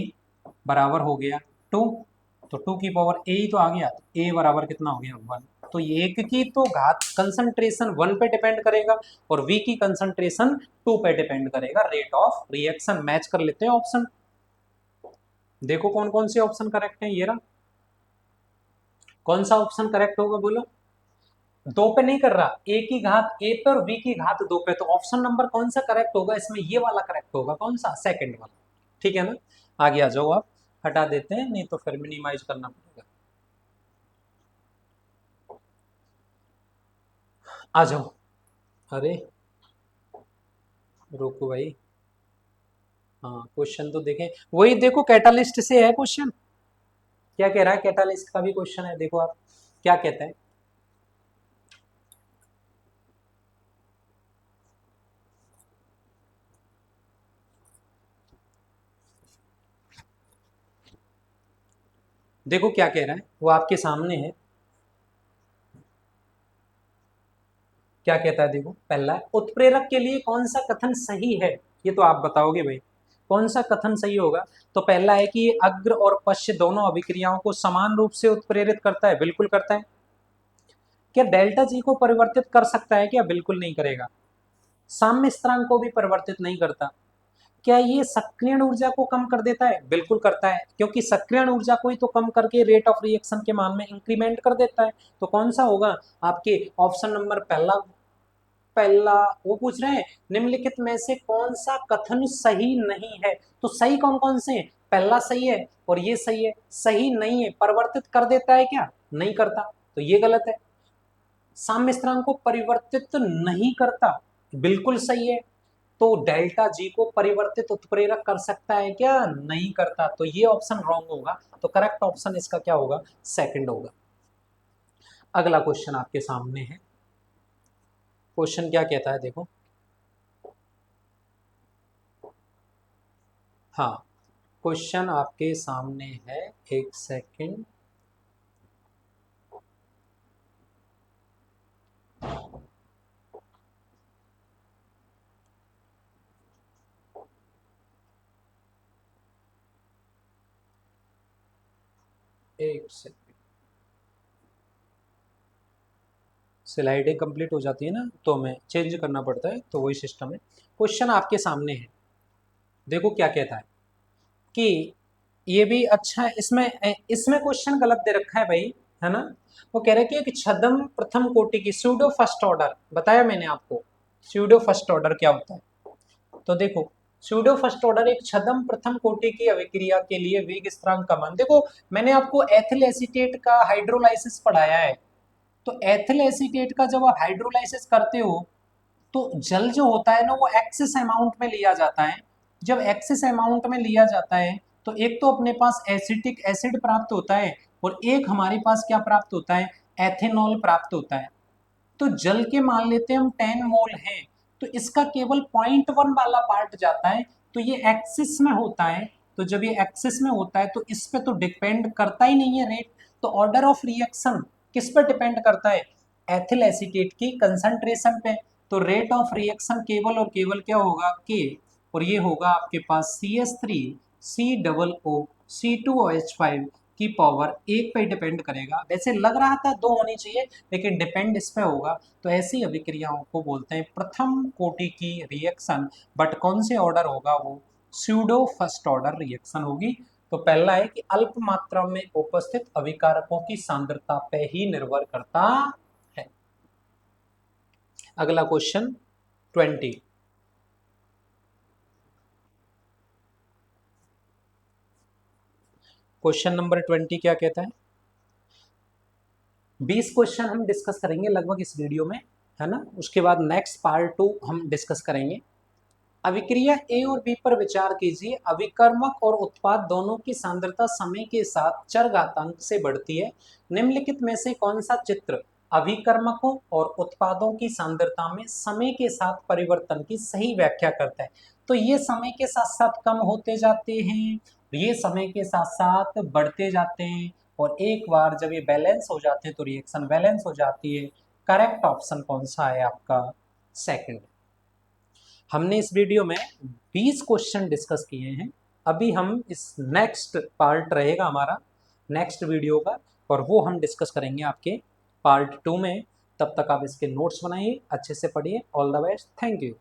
बराबर हो गया 2। तो 2 की पावर A ही तो आ गया, तो A बराबर कितना हो गया? 1। तो ये एक की तो घात कंसंट्रेशन 1 पे डिपेंड करेगा और V की कंसंट्रेशन 2 पे डिपेंड करेगा। रेट ऑफ रिएक्शन मैच कर लेते हैं ऑप्शन। देखो कौन कौन से ऑप्शन करेक्ट है, ये रहा। कौन सा ऑप्शन करेक्ट होगा बोलो? 2 पे नहीं कर रहा, ए की घात ए पे और बी की घात 2 पे। तो ऑप्शन नंबर कौन सा करेक्ट होगा इसमें? ये वाला करेक्ट होगा। कौन सा? सेकंड वाला। ठीक है ना। आगे आ जाओ, आप हटा देते हैं, नहीं तो फिर मिनिमाइज करना पड़ेगा। आ जाओ। अरे रुको भाई, हाँ क्वेश्चन तो देखें, वही देखो कैटालिस्ट से है क्वेश्चन। क्या कह रहा है? कैटालिस्ट का भी क्वेश्चन है, देखो आप क्या कहते हैं। देखो क्या कह रहा है, वो आपके सामने है। क्या कहता है देखो, पहला उत्प्रेरक के लिए कौन सा कथन सही है, ये तो आप बताओगे भाई कौन सा कथन सही होगा। तो पहला है कि ये अग्र और पश्च दोनों अभिक्रियाओं को समान रूप से उत्प्रेरित करता है, बिल्कुल करता है। क्या डेल्टा जी को परिवर्तित कर सकता है क्या, बिल्कुल नहीं करेगा। साम्य स्थिरांक को भी परिवर्तित नहीं करता। क्या ये सक्रियण ऊर्जा को कम कर देता है, बिल्कुल करता है, क्योंकि सक्रियण ऊर्जा को ही तो कम करके रेट ऑफ रिएक्शन के मान में इंक्रीमेंट कर देता है। तो कौन सा होगा आपके ऑप्शन नंबर पहला, पहला वो पूछ रहे हैं निम्नलिखित में से कौन सा कथन सही नहीं है। तो सही कौन कौन से हैं, पहला सही है और ये सही है। सही नहीं है, परिवर्तित कर देता है क्या, नहीं करता, तो ये गलत है। साम्य स्थिरांक को परिवर्तित नहीं करता, बिल्कुल सही है। तो डेल्टा जी को परिवर्तित उत्प्रेरक कर सकता है क्या, नहीं करता, तो ये ऑप्शन रॉन्ग होगा। तो करेक्ट ऑप्शन इसका क्या होगा, सेकंड होगा। अगला क्वेश्चन आपके सामने है। क्वेश्चन क्या कहता है देखो, हाँ क्वेश्चन आपके सामने है, एक सेकंड। एक सेकंड, स्लाइडें कंप्लीट हो जाती है ना तो हमें चेंज करना पड़ता है, तो वही सिस्टम है। क्वेश्चन आपके सामने है, देखो क्या कहता है कि ये भी अच्छा है, इसमें इसमें क्वेश्चन गलत दे रखा है भाई, है ना। वो कह रहे हैं कि एक छद्म प्रथम कोटि की स्यूडो फर्स्ट ऑर्डर, बताया मैंने आपको स्यूडो फर्स्ट ऑर्डर क्या होता है। तो देखो स्यूडो फर्स्ट ऑर्डर एक छद्म प्रथम कोटि की अभिक्रिया के लिए वेग स्थिरांक का मान, देखो मैंने आपको एथिल एसीटेट का हाइड्रोलाइसिस पढ़ाया है। तो एथिल एसीटेट का जब आप हाइड्रोलाइसिस करते हो तो जल जो होता है ना वो एक्सेस अमाउंट में लिया जाता है। जब एक्सेस अमाउंट में लिया जाता है तो एक तो अपने पास एसिटिक एसिड प्राप्त होता है और एक हमारे पास क्या प्राप्त होता है, एथेनॉल प्राप्त होता है। तो जल के मान लेते हैं हम 10 मोल हैं, तो इसका केवल 0.1 वाला पार्ट जाता है, तो ये एक्सिस में होता है। तो जब ये एक्सिस में होता है तो इस पे तो डिपेंड करता ही नहीं है रेट। तो ऑर्डर ऑफ रिएक्शन किस पर डिपेंड करता है, एथिल एसीटेट की कंसंट्रेशन पे। तो रेट ऑफ रिएक्शन केवल और केवल क्या होगा, के, और ये होगा आपके पास CH3 C O O C2OH5 की पावर एक पे डिपेंड करेगा। वैसे लग रहा था दो होनी चाहिए लेकिन डिपेंड इस पे होगा। तो ऐसी अभिक्रियाओं को बोलते हैं प्रथम कोटि की रिएक्शन, बट कौन से ऑर्डर होगा, वो स्यूडो फर्स्ट ऑर्डर रिएक्शन होगी। तो पहला है कि अल्प मात्रा में उपस्थित अभिकारकों की सांद्रता पे ही निर्भर करता है। अगला क्वेश्चन 20, क्वेश्चन नंबर 20 क्या कहता है, 20 क्वेश्चन हम डिस्कस करेंगे लगभग इस वीडियो में, है ना। उसके बाद नेक्स्ट पार्ट 2 हम डिस्कस करेंगे। अभिक्रिया ए और बी पर विचार कीजिए। अभिकर्मक और उत्पाद दोनों की सांद्रता समय के साथ चरघातांक से बढ़ती है। निम्नलिखित में से कौन सा चित्र अभिकर्मकों और उत्पादों की सांद्रता में समय के साथ परिवर्तन की सही व्याख्या करता है। तो ये समय के साथ साथ कम होते जाते हैं, ये समय के साथ साथ बढ़ते जाते हैं, और एक बार जब ये बैलेंस हो जाते हैं तो रिएक्शन बैलेंस हो जाती है। करेक्ट ऑप्शन कौन सा है आपका, सेकंड। हमने इस वीडियो में 20 क्वेश्चन डिस्कस किए हैं। अभी हम इस नेक्स्ट पार्ट रहेगा हमारा नेक्स्ट वीडियो का, और वो हम डिस्कस करेंगे आपके पार्ट 2 में। तब तक आप इसके नोट्स बनाइए, अच्छे से पढ़िए। All the best, thank you.